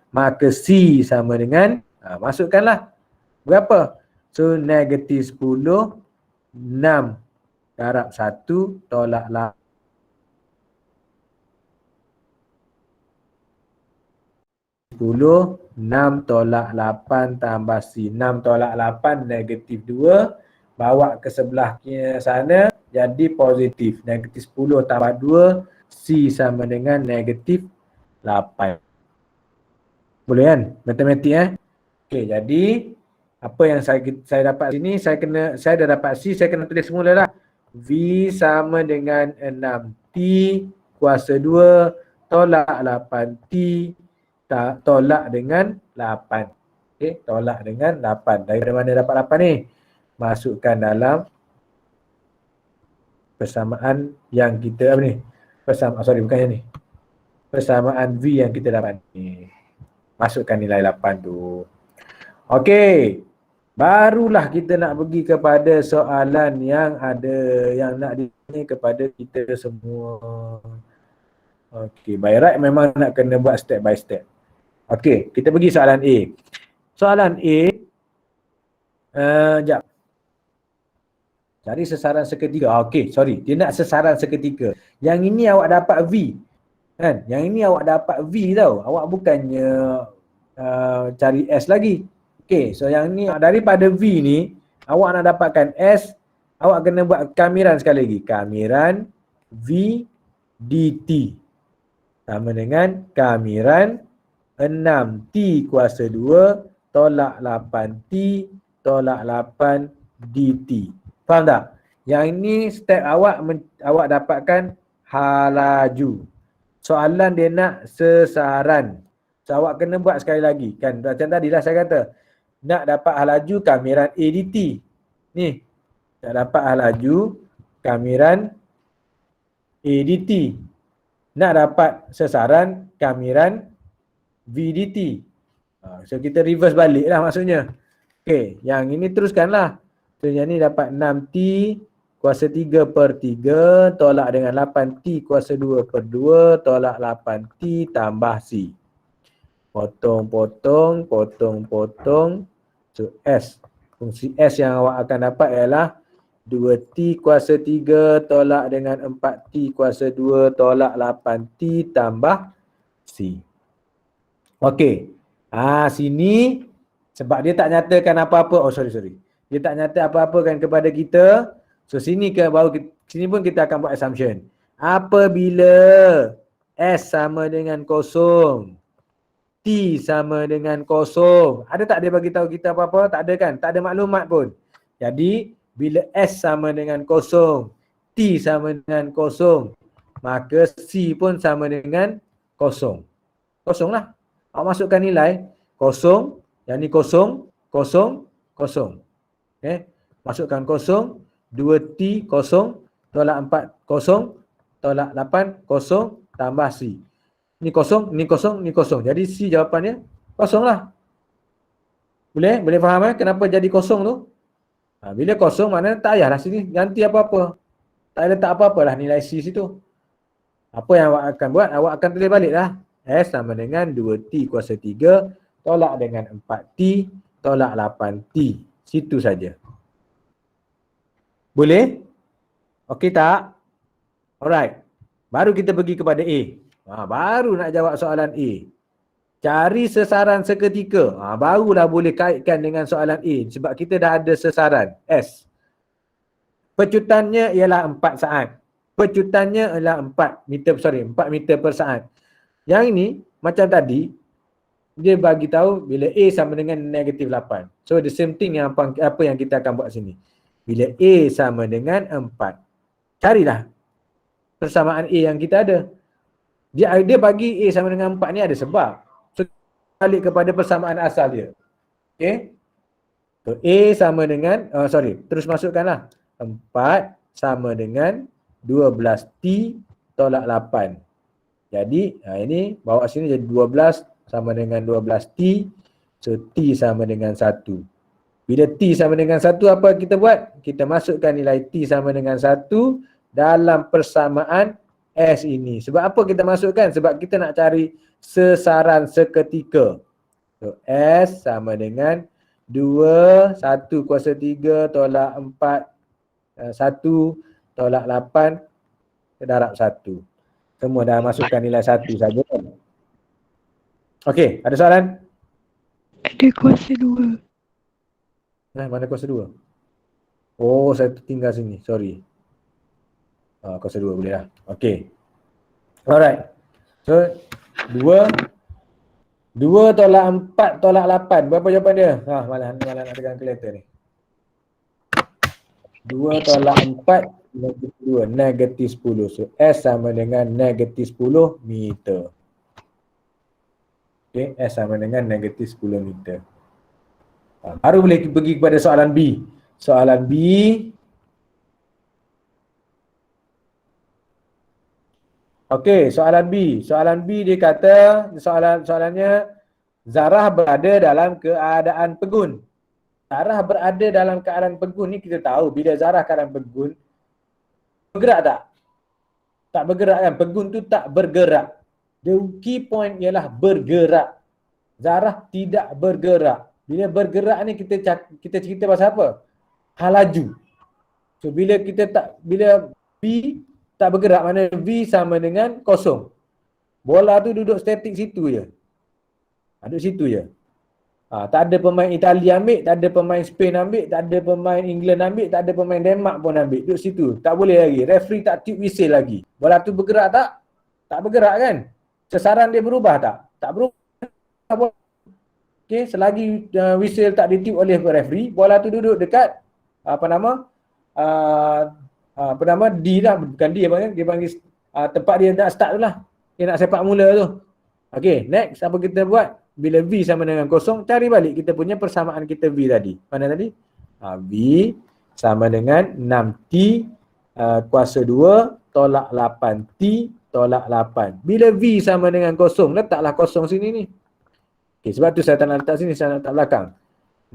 maka C sama dengan, masukkanlah berapa? So, negatif 10, 6 darab 1 tolak 8. 10, 6 tolak 8 tambah C. 6 tolak 8 negatif 2. Bawa ke sebelahnya sana jadi positif. Negatif 10 tambah 2. C sama dengan negatif 8. Boleh kan? Matematik Okey, jadi apa yang saya dapat sini, saya dah dapat C, saya kena tulis semula lah. V sama dengan 6T kuasa 2 tolak 8T tolak dengan 8. Okey, tolak dengan 8. Daripada mana dapat 8 ni? Masukkan dalam persamaan yang kita apa ni? Bukan yang ni. Persamaan V yang kita dapat ni. Masukkan nilai 8 tu. Okey. Barulah kita nak pergi kepada soalan yang ada yang nak ditanya kepada kita semua. Okey, by right memang nak kena buat step by step. Okey, kita pergi soalan A. Soalan A, jap. Cari sesaran seketika. Okey, sorry. Dia nak sesaran seketika. Yang ini awak dapat V. Kan? Yang ini awak dapat V tau. Awak bukannya cari S lagi. Okey, so yang ni daripada V ni, awak nak dapatkan S, awak kena buat kamiran sekali lagi. Kamiran V dt. Sama dengan kamiran 6T kuasa 2 tolak 8T tolak 8 dt. Faham tak? Yang ini step awak dapatkan halaju. Soalan dia nak sesaran. So awak kena buat sekali lagi. Kan macam tadi lah saya kata. Nak dapat halaju kamiran A dt. Ni. Nak dapat halaju kamiran A dt. Nak dapat sesaran kamiran V dt. So kita reverse balik lah maksudnya. Okey, yang ini teruskanlah. So yang ni dapat 6T kuasa 3 per 3 tolak dengan 8T kuasa 2 per 2 tolak 8T tambah C. Potong. So S. Fungsi S yang awak akan dapat ialah 2T kuasa 3 tolak dengan 4T kuasa 2 tolak 8T tambah C. Okey. Sini sebab dia tak nyatakan apa-apa. Oh sorry. Dia tak nyata apa-apa kan kepada kita. So sini pun kita akan buat assumption. Apabila S sama dengan kosong, T sama dengan kosong. Ada tak dia bagi tahu kita apa-apa? Tak ada kan? Tak ada maklumat pun. Jadi bila S sama dengan kosong, T sama dengan kosong, maka C pun sama dengan kosong. Kosong lah. Awak masukkan nilai kosong, yang ni kosong. Okay. Masukkan kosong, 2T kosong, tolak 4 kosong, tolak 8 kosong, tambah C. Ni kosong. Jadi C jawapannya kosong lah. Boleh? Boleh faham kenapa jadi kosong tu? Bila kosong maknanya tak payahlah sini ganti apa-apa. Tak ada tak apa-apalah nilai C situ. Apa yang awak akan buat? Awak akan tulis balik lah. S sama dengan 2T kuasa 3 tolak dengan 4T tolak 8T. Situ saja. Boleh? Okey tak? Alright. Baru kita pergi kepada A. Baru nak jawab soalan A. Cari sesaran seketika. Barulah boleh kaitkan dengan soalan A. Sebab kita dah ada sesaran S. Pecutannya ialah 4 saat. Pecutannya ialah 4 meter per saat. Yang ini macam tadi dia bagi tahu bila A sama dengan negatif 8. So the same thing yang apa yang kita akan buat sini. Bila A sama dengan 4. Carilah persamaan A yang kita ada. Dia bagi A sama dengan 4 ni ada sebab. So balik kepada persamaan asal dia. Okey. So A sama dengan terus masukkanlah. 4 sama dengan 12T tolak 8. Jadi ini bawa sini jadi 12 sama dengan 12T. So T sama dengan 1. Bila T sama dengan 1 apa kita buat? Kita masukkan nilai T sama dengan 1 dalam persamaan S ini. Sebab apa kita masukkan? Sebab kita nak cari sesaran seketika. So S sama dengan 2, 1 kuasa 3 tolak 4, 1 tolak 8 darab 1. Semua dah masukkan nilai 1 saja. Okey, ada soalan?
Ada kuasa 2.
Mana kuasa 2? Oh, saya tinggal sini. Sorry. Kuasa 2 boleh lah. Okey. Alright. So, 2 tolak 4 tolak 8. Berapa jawapan dia? Malah nak tekan kalkulator ni. 2 tolak 4 negatif 10. So S sama dengan negatif 10 meter. Okay, S sama dengan negatif 10 meter. Baru boleh pergi kepada soalan B. Soalan B. Okey, soalan B. Soalan B dia kata, soalannya zarah berada dalam keadaan pegun. Zarah berada dalam keadaan pegun ni kita tahu bila zarah keadaan pegun bergerak tak? Tak bergerak kan? Pegun tu tak bergerak. The key point ialah bergerak. Zarah tidak bergerak. Bila bergerak ni kita cerita pasal apa? Halaju. So bila V tak bergerak, mana V sama dengan kosong. Bola tu duduk statik situ je. Duduk situ je. Tak ada pemain Italia ambil, tak ada pemain Spain ambil, tak ada pemain England ambil, tak ada pemain Denmark pun ambil. Duduk situ. Tak boleh lagi. Referee tak tiup whistle lagi. Bola tu bergerak tak? Tak bergerak kan? Sasaran dia berubah tak? Tak berubah. Okey, selagi whistle tak ditiup oleh referee, bola tu duduk dekat D lah, bukan D dia panggil tempat dia nak start tu lah. Dia nak sepak mula tu. Okey, next apa kita buat? Bila V sama dengan kosong, cari balik kita punya persamaan kita V tadi. Mana tadi? V sama dengan 6T kuasa 2 tolak 8T tolak 8. Bila V sama dengan kosong, letaklah kosong sini ni. Okey, sebab tu saya tak nak letak sini, saya nak letak belakang.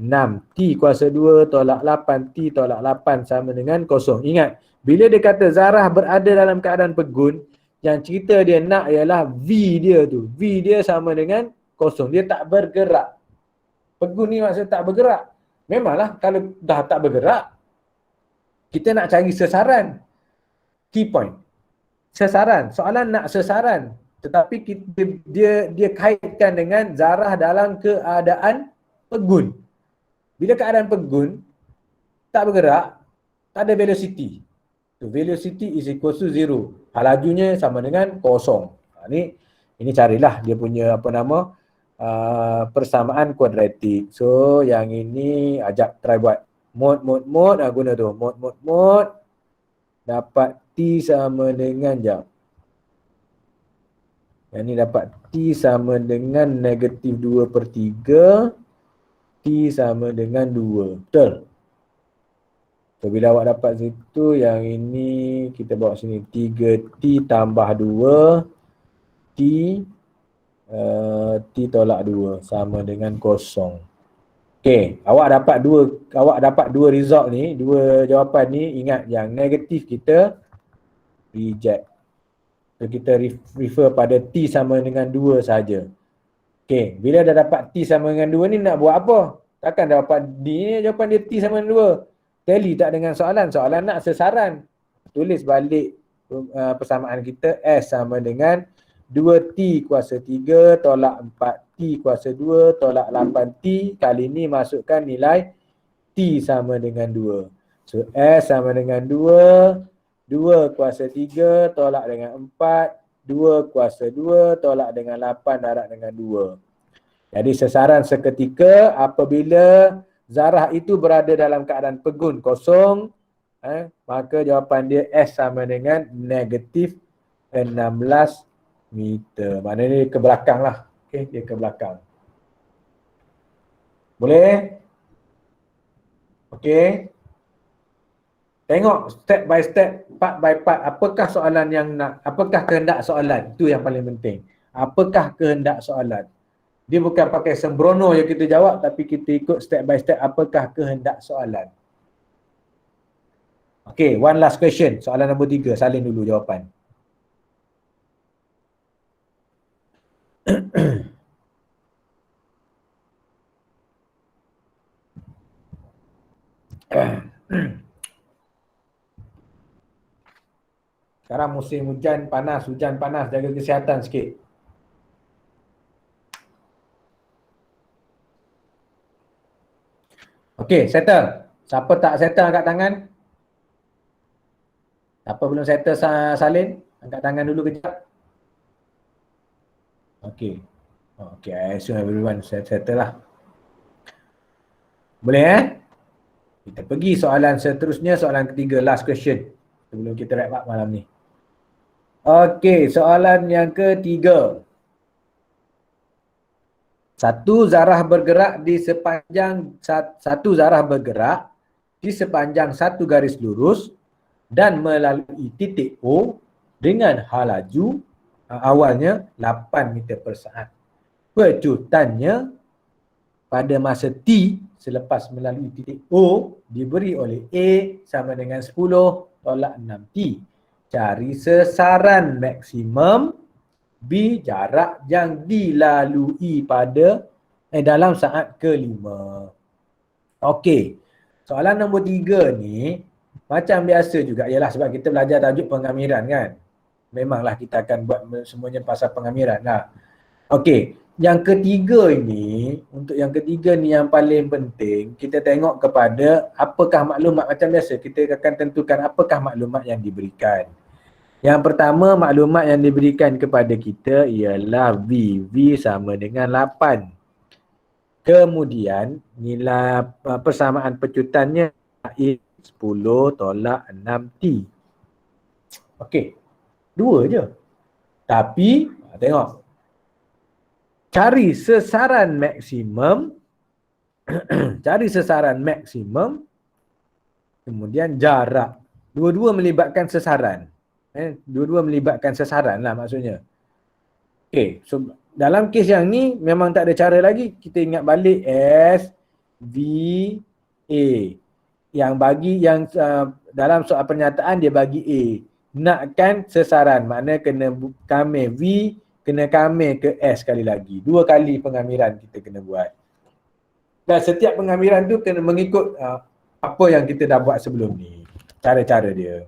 6T kuasa 2 tolak 8T tolak 8 sama dengan kosong. Ingat, bila dia kata zarah berada dalam keadaan pegun, yang cerita dia nak ialah V dia tu. V dia sama dengan kosong. Dia tak bergerak. Pegun ni maksud tak bergerak. Memanglah kalau dah tak bergerak, kita nak cari sasaran. Key point. Sasaran. Soalan nak sasaran. Tetapi dia kaitkan dengan zarah dalam keadaan pegun. Bila keadaan pegun, tak bergerak, tak ada velocity. So, velocity is equal to 0. Lajunya sama dengan kosong. Ini carilah dia punya persamaan kuadratik. So, yang ini ajak try buat. Mod, guna tu. Mod. Dapat T sama dengan, yang ni dapat T sama dengan negatif 2/3. T sama dengan 2. Betul? So, bila awak dapat situ, yang ini kita bawa sini 3T tambah 2. T tolak 2 sama dengan kosong. Okey, awak dapat dua result ni, dua jawapan ni. Ingat yang negatif kita reject. So, kita refer pada T sama dengan 2 saja. Okey, bila dah dapat T sama dengan 2 ni nak buat apa? Takkan dapat D ni, jawapan dia T sama dengan 2. Tally tak dengan soalan. Soalan nak sasaran. Tulis balik persamaan kita. S sama dengan 2T kuasa 3 tolak 4T kuasa 2 tolak 8T. Kali ni masukkan nilai T sama dengan 2. So, S sama dengan 2. 2 kuasa 3 tolak dengan 4. 2 kuasa 2 tolak dengan 8 darab dengan 2. Jadi sasaran seketika apabila zarah itu berada dalam keadaan pegun kosong, maka jawapan dia S sama dengan negatif 16 meter. Maknanya dia ke belakang lah. Okay, dia ke belakang. Boleh? Okay. Tengok step by step, part by part. Apakah soalan yang nak? Apakah kehendak soalan? Itu yang paling penting. Apakah kehendak soalan? Dia bukan pakai sembrono yang kita jawab, tapi kita ikut step by step apakah kehendak soalan. Okay, one last question. Soalan nombor 3. Salin dulu jawapan. Sekarang musim hujan panas, jaga kesihatan sikit. Okey, settle. Siapa tak settle angkat tangan? Siapa belum settle salin? Angkat tangan dulu kejap. Okey. Okey, I assume everyone settle lah. Boleh Kita pergi soalan seterusnya, soalan ketiga, last question. Sebelum kita wrap up malam ni. Okey, soalan yang ketiga. Satu zarah bergerak di sepanjang satu zarah bergerak di sepanjang satu garis lurus dan melalui titik O dengan laju awalnya 8 meter per saat. Pecutannya pada masa T selepas melalui titik O diberi oleh A sama dengan 10 tolak 6T. Cari sesaran maksimum B jarak yang dilalui pada dalam saat kelima. Okey. Soalan nombor 3 ni macam biasa juga, ialah sebab kita belajar tajuk pengamiran kan. Memanglah kita akan buat semuanya pasal pengamiran lah. Okey. Yang ketiga ini, untuk yang ketiga ni yang paling penting, kita tengok kepada apakah maklumat. Macam biasa, kita akan tentukan apakah maklumat yang diberikan. Yang pertama, maklumat yang diberikan kepada kita ialah V. V sama dengan 8. Kemudian, nilai persamaan pecutannya 10 tolak 6T. Okey, dua je. Tapi, tengok. Cari sesaran maksimum, cari sesaran maksimum, kemudian jarak. Dua-dua melibatkan sesaran. Dua-dua melibatkan sesaran lah maksudnya. Okay, so dalam kes yang ni memang tak ada cara lagi. Kita ingat balik S, V, A. Yang bagi yang dalam soal pernyataan dia bagi A. Nakkan sesaran, makna kena kame V, kena kame ke S sekali lagi. 2 kali pengamiran kita kena buat. Dan setiap pengamiran tu kena mengikut apa yang kita dah buat sebelum ni. Cara-cara dia.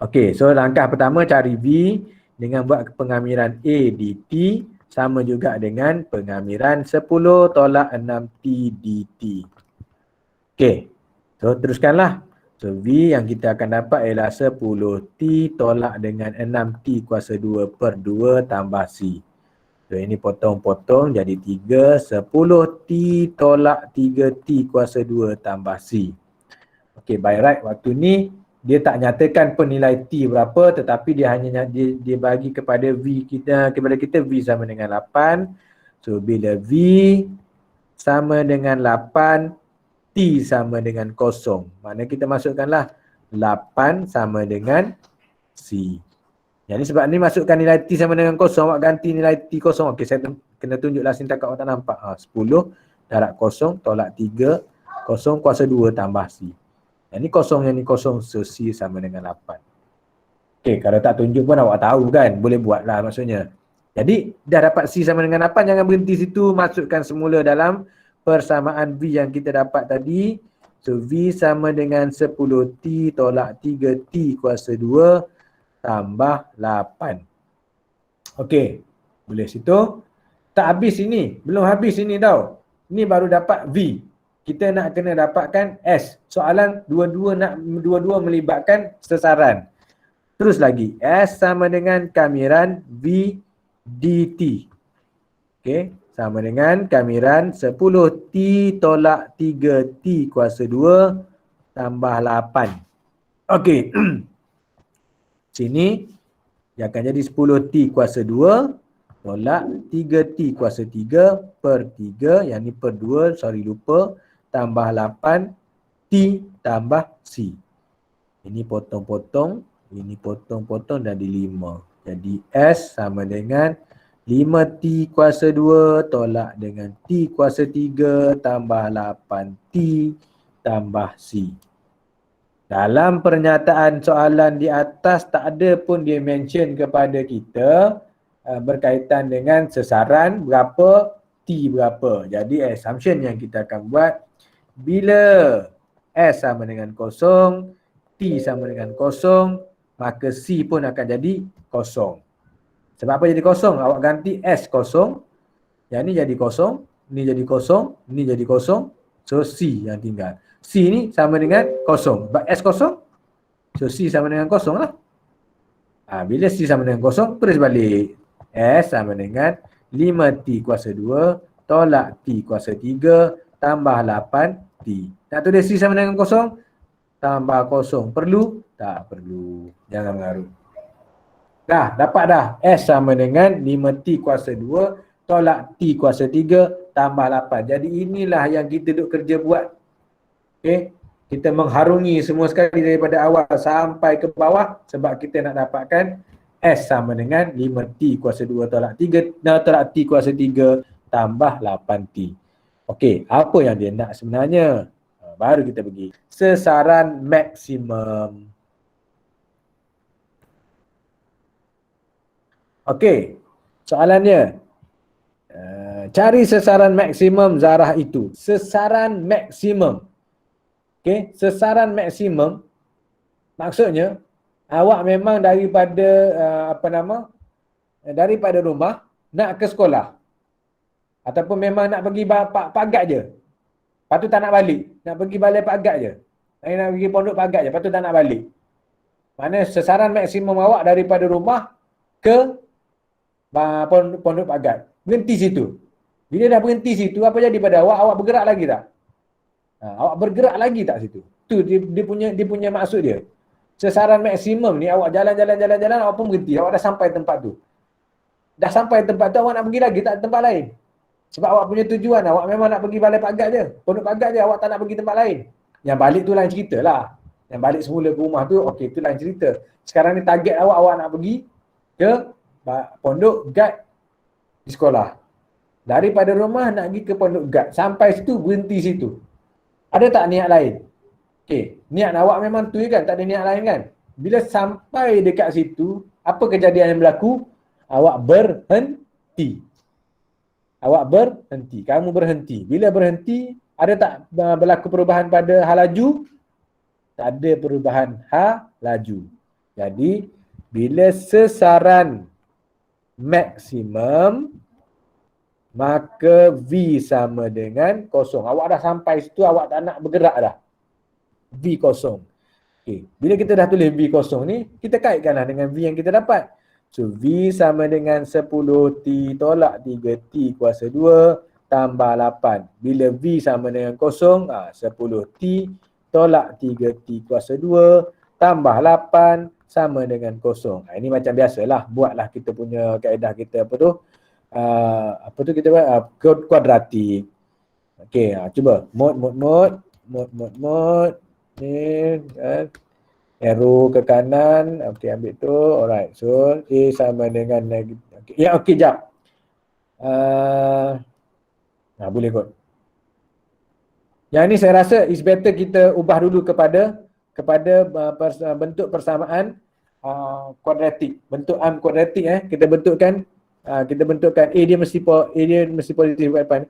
Okey, so langkah pertama cari V dengan buat pengamiran A dt sama juga dengan pengamiran 10 tolak 6T dt. Okey, so teruskanlah. So V yang kita akan dapat ialah 10T tolak dengan 6T kuasa 2 per 2 tambah C. So ini potong-potong jadi 3, 10T tolak 3T kuasa 2 tambah C. Okey, by right waktu ni dia tak nyatakan penilai T berapa, tetapi dia hanya dia bagi kepada V kepada kita V sama dengan 8. So bila V sama dengan 8, T sama dengan 0. Maknanya kita masukkanlah 8 sama dengan C. Jadi sebab ni masukkan nilai T sama dengan 0, awak ganti nilai T 0. Okey, saya kena tunjuklah sintak awak tak nampak. 10 darab 0 tolak 3, 0 kuasa 2 tambah C. Yang ni 0, yang ni 0, so C sama dengan 8. Okey, kalau tak tunjuk pun awak tahu kan, boleh buatlah maksudnya. Jadi dah dapat C sama dengan 8, jangan berhenti situ, masukkan semula dalam persamaan V yang kita dapat tadi. So V sama dengan 10T tolak 3T kuasa 2 tambah 8. Okey, boleh situ. Tak habis ini, belum habis ini tau. Ini baru dapat V. Kita nak kena dapatkan S. Soalan dua-dua melibatkan sesaran. Terus lagi, S sama dengan kamiran V dt. Okey, sama dengan kamiran 10T tolak 3T kuasa 2 tambah 8. Okey. Sini dia akan jadi 10T kuasa 2 tolak 3T kuasa 3 per 3, yang ni per 2, sorry lupa, tambah 8T tambah C. Ini potong-potong, ini potong-potong dan di 5. Jadi S sama dengan 5T kuasa 2 tolak dengan T kuasa 3 tambah 8T tambah C. Dalam pernyataan soalan di atas tak ada pun dia mention kepada kita berkaitan dengan sesaran berapa, T berapa. Jadi assumption yang kita akan buat, bila S sama dengan 0, T sama dengan 0, maka C pun akan jadi 0. Sebab apa jadi 0? Awak ganti S 0, yang ni jadi 0, ni jadi 0, ni jadi 0, so C yang tinggal. C ni sama dengan 0. Sebab S 0, so C sama dengan 0 lah. Bila C sama dengan 0, terus balik. S sama dengan 5T kuasa 2 tolak T kuasa 3 tambah 8T. Nak tulis C sama dengan 0, tambah 0. Perlu? Tak perlu. Jangan mengarut. Dah, dapat dah. S sama dengan 5T kuasa 2 tolak T kuasa 3 tambah 8. Jadi inilah yang kita duk kerja buat. Okey. Kita mengharungi semua sekali daripada awal sampai ke bawah sebab kita nak dapatkan S sama dengan 5T kuasa 2 tolak 3 tolak T kuasa 3 tambah 8T. Okey, apa yang dia nak sebenarnya? Baru kita pergi. Sesaran maksimum. Okey, soalannya. Cari sesaran maksimum zarah itu. Sesaran maksimum. Okey, sesaran maksimum maksudnya awak memang daripada daripada rumah nak ke sekolah. Ataupun memang nak pergi pagat je. Lepas tu tak nak balik. Nak pergi balai pagat je. Nak pergi pondok pagat je. Lepas tu tak nak balik. Maknanya sesaran maksimum awak daripada rumah ke pondok pagat. Berhenti situ. Bila dah berhenti situ, apa jadi pada awak? Awak bergerak lagi tak? Awak bergerak lagi tak situ? Tu dia punya maksud dia. Sesaran maksimum ni awak jalan, awak pun berhenti. Awak dah sampai tempat tu. Dah sampai tempat tu, awak nak pergi lagi tak tempat lain. Sebab awak punya tujuan, awak memang nak pergi balai pagat je. Pondok pagat je, awak tak nak pergi tempat lain. Yang balik tu lain cerita lah. Yang balik semula ke rumah tu, okey, tu lain cerita. Sekarang ni target awak nak pergi ke pondok gad di sekolah. Daripada rumah nak pergi ke pondok gad. Sampai situ, berhenti situ. Ada tak niat lain? Okey, niat awak memang tu kan, tak ada niat lain kan? Bila sampai dekat situ, apa kejadian yang berlaku? Awak berhenti. Awak berhenti. Kamu berhenti. Bila berhenti, ada tak berlaku perubahan pada hal laju? Tak ada perubahan hal laju. Jadi, bila sesaran maksimum, maka V sama dengan kosong. Awak dah sampai situ, awak tak nak bergerak dah. V kosong. Okay. Bila kita dah tulis V kosong ni, kita kaitkanlah dengan V yang kita dapat. So, V sama dengan 10T tolak 3T kuasa 2 tambah 8. Bila V sama dengan kosong, 10T tolak 3T kuasa 2 tambah 8 sama dengan kosong. Ini macam biasalah. Buatlah kita punya kaedah kita apa tu. Kita buat kuadratik. Okey, cuba mod. Ni kan. Arrow ke kanan. Okey, ambil tu. Alright. So, A sama dengan negatif. Okay. Ya, okey, jap. Boleh kot. Yang ni saya rasa is better kita ubah dulu kepada bentuk persamaan kuadratik. Bentuk arm kuadratik kita bentukkan A dia mesti positif kat depan.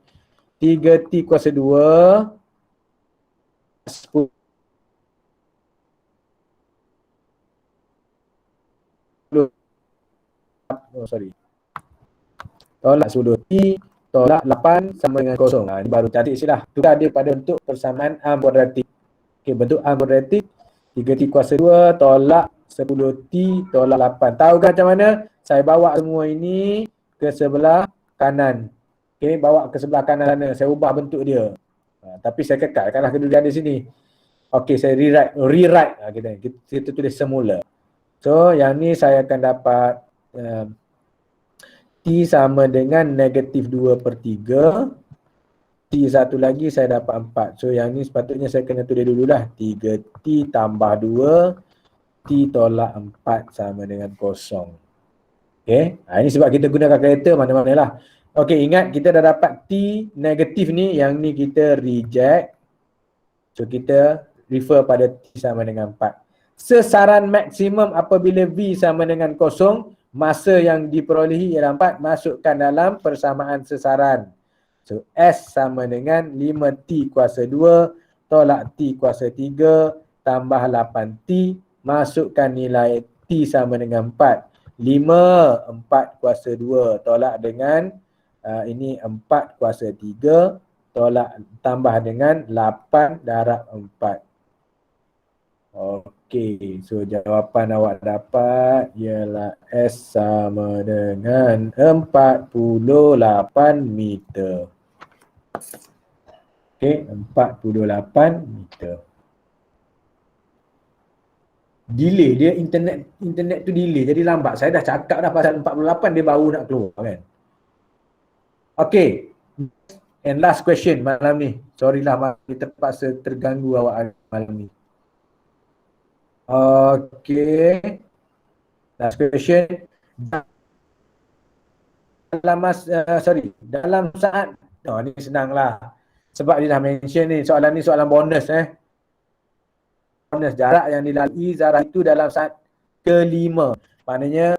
3T kuasa 2 10 tolak 10T tolak 8 sama dengan kosong. Ini baru cantik silah. Tukar dia pada bentuk persamaan arm kuadratik. Okey, bentuk arm kuadratik 3T kuasa 2 tolak 10T tolak 8. Tahu kan macam mana? Saya bawa semua ini ke sebelah kanan. Okey, bawa ke sebelah kanan sana. Saya ubah bentuk dia. Tapi saya kekalkanlah kedudukan di sini. Okey, saya rewrite. Kita tulis semula. So, yang ni saya akan dapat T sama dengan negatif 2/3. T satu lagi saya dapat 4. So, yang ni sepatutnya saya kena tulis dululah. 3T tambah 2. T tolak 4 sama dengan kosong. Okay. Ini sebab kita guna kalkulator mana-mana lah. Okay, ingat kita dah dapat T negatif ni. Yang ni kita reject. So, kita refer pada T sama dengan 4. Sesaran maksimum apabila V sama dengan kosong. Masa yang diperolehi ialah 4. Masukkan dalam persamaan sesaran. So, S sama dengan 5T kuasa 2 tolak T kuasa 3 tambah 8T. Masukkan nilai T sama dengan 4. 4 kuasa 2 tolak dengan ini 4 kuasa 3 tolak tambah dengan 8 darab 4. Okey, so jawapan awak dapat ialah S sama dengan 48 meter. Okey, 48 meter. Delay dia, internet tu delay jadi lambat. Saya dah cakap dah pasal 48 dia baru nak keluar kan. Okay. And last question malam ni. Sorry lah malam ni terpaksa terganggu awak malam ni. Okay. Last question. Dalam saat, ni senang lah. Sebab dia dah mention ni soalan bonus bonus jarak yang dilalui zarah itu dalam saat kelima. Maknanya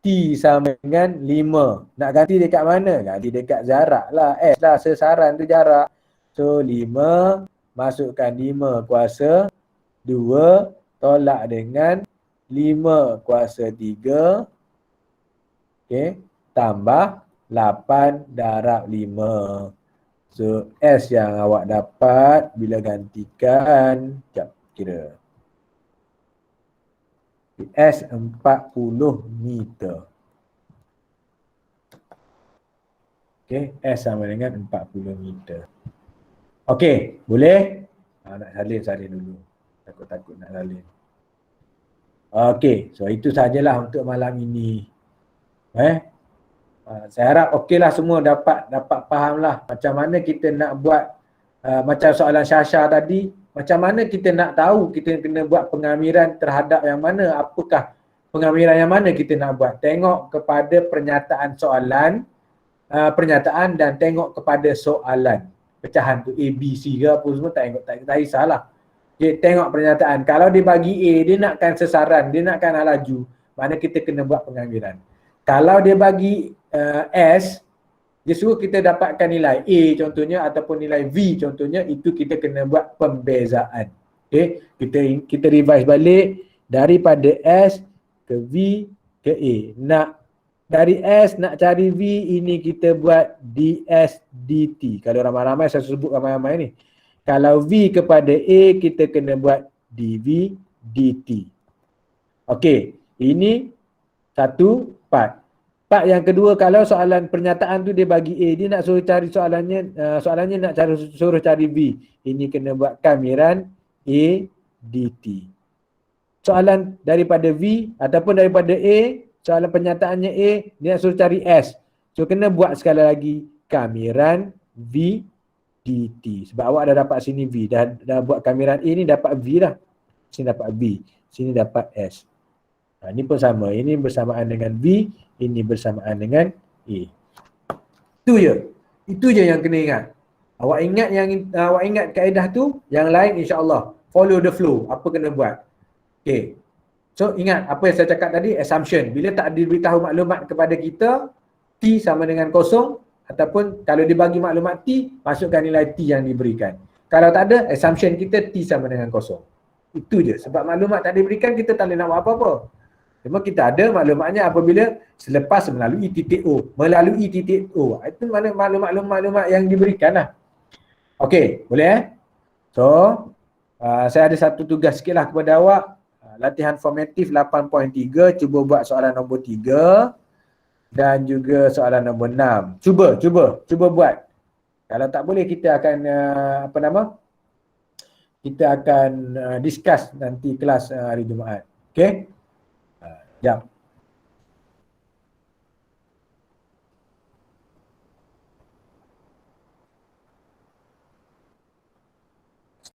T sama dengan 5. Nak ganti dekat mana? Ganti dekat jarak lah. S lah sesaran tu jarak. So 5 masukkan 5 kuasa 2 tolak dengan 5 kuasa 3. Okay. Tambah 8 darab 5. So S yang awak dapat bila gantikan, sekejap kira. S 40 meter. Okay, S sama dengan 40 meter. Okay, boleh? Nak salin dulu. Takut nak salin. Okay, so itu sajalah untuk malam ini. Saya harap okeylah semua dapat faham lah macam mana kita nak buat macam soalan Syasha tadi, macam mana kita nak tahu kita kena buat pengamiran terhadap yang mana, apakah pengamiran yang mana kita nak buat. Tengok kepada pernyataan soalan, pernyataan dan tengok kepada soalan. Pecahan tu A, B, C ke apa semua tak kisahlah. Okay, tengok pernyataan. Kalau dia bagi A, dia nakkan sesaran, dia nakkan laju, mana kita kena buat pengamiran. Kalau dia bagi S, dia suruh kita dapatkan nilai A contohnya ataupun nilai V contohnya, itu kita kena buat pembezaan. Okay, kita revise balik daripada S ke V ke A. Dari S nak cari V, ini kita buat ds dt. Kalau ramai-ramai saya sebut ramai-ramai ni. Kalau V kepada A, kita kena buat dv dt. Okey, ini satu part. Part yang kedua, kalau soalan pernyataan tu dia bagi A, dia nak suruh cari soalannya nak suruh cari V. Ini kena buat kamiran A dt. Soalan daripada V ataupun daripada A, soalan pernyataannya A, dia nak suruh cari S. So kena buat sekali lagi kamiran V dt. Sebab awak dah dapat sini V, dah buat kamiran A ni dapat V dah. Sini dapat V, sini dapat S. Ini pun sama, ini bersamaan dengan V, ini bersamaan dengan A. Itu je yang kena ingat. Awak ingat kaedah tu, yang lain insya-Allah follow the flow, apa kena buat. Okay. So ingat apa yang saya cakap tadi, assumption. Bila tak diberitahu maklumat kepada kita, T sama dengan kosong, ataupun kalau dibagi maklumat T, masukkan nilai T yang diberikan. Kalau tak ada, assumption kita T sama dengan kosong. Itu je. Sebab maklumat tak diberikan, kita tak boleh nak buat apa-apa. Cuma kita ada maklumatnya apabila selepas melalui titik O. Melalui titik O. Itu maklumat yang diberikan lah. Okey, boleh So, saya ada satu tugas sikit lah kepada awak. Latihan formatif 8.3, cuba buat soalan nombor 3 dan juga soalan nombor 6. Cuba buat. Kalau tak boleh, kita akan kita akan discuss nanti kelas hari Jumaat. Okey? Jap.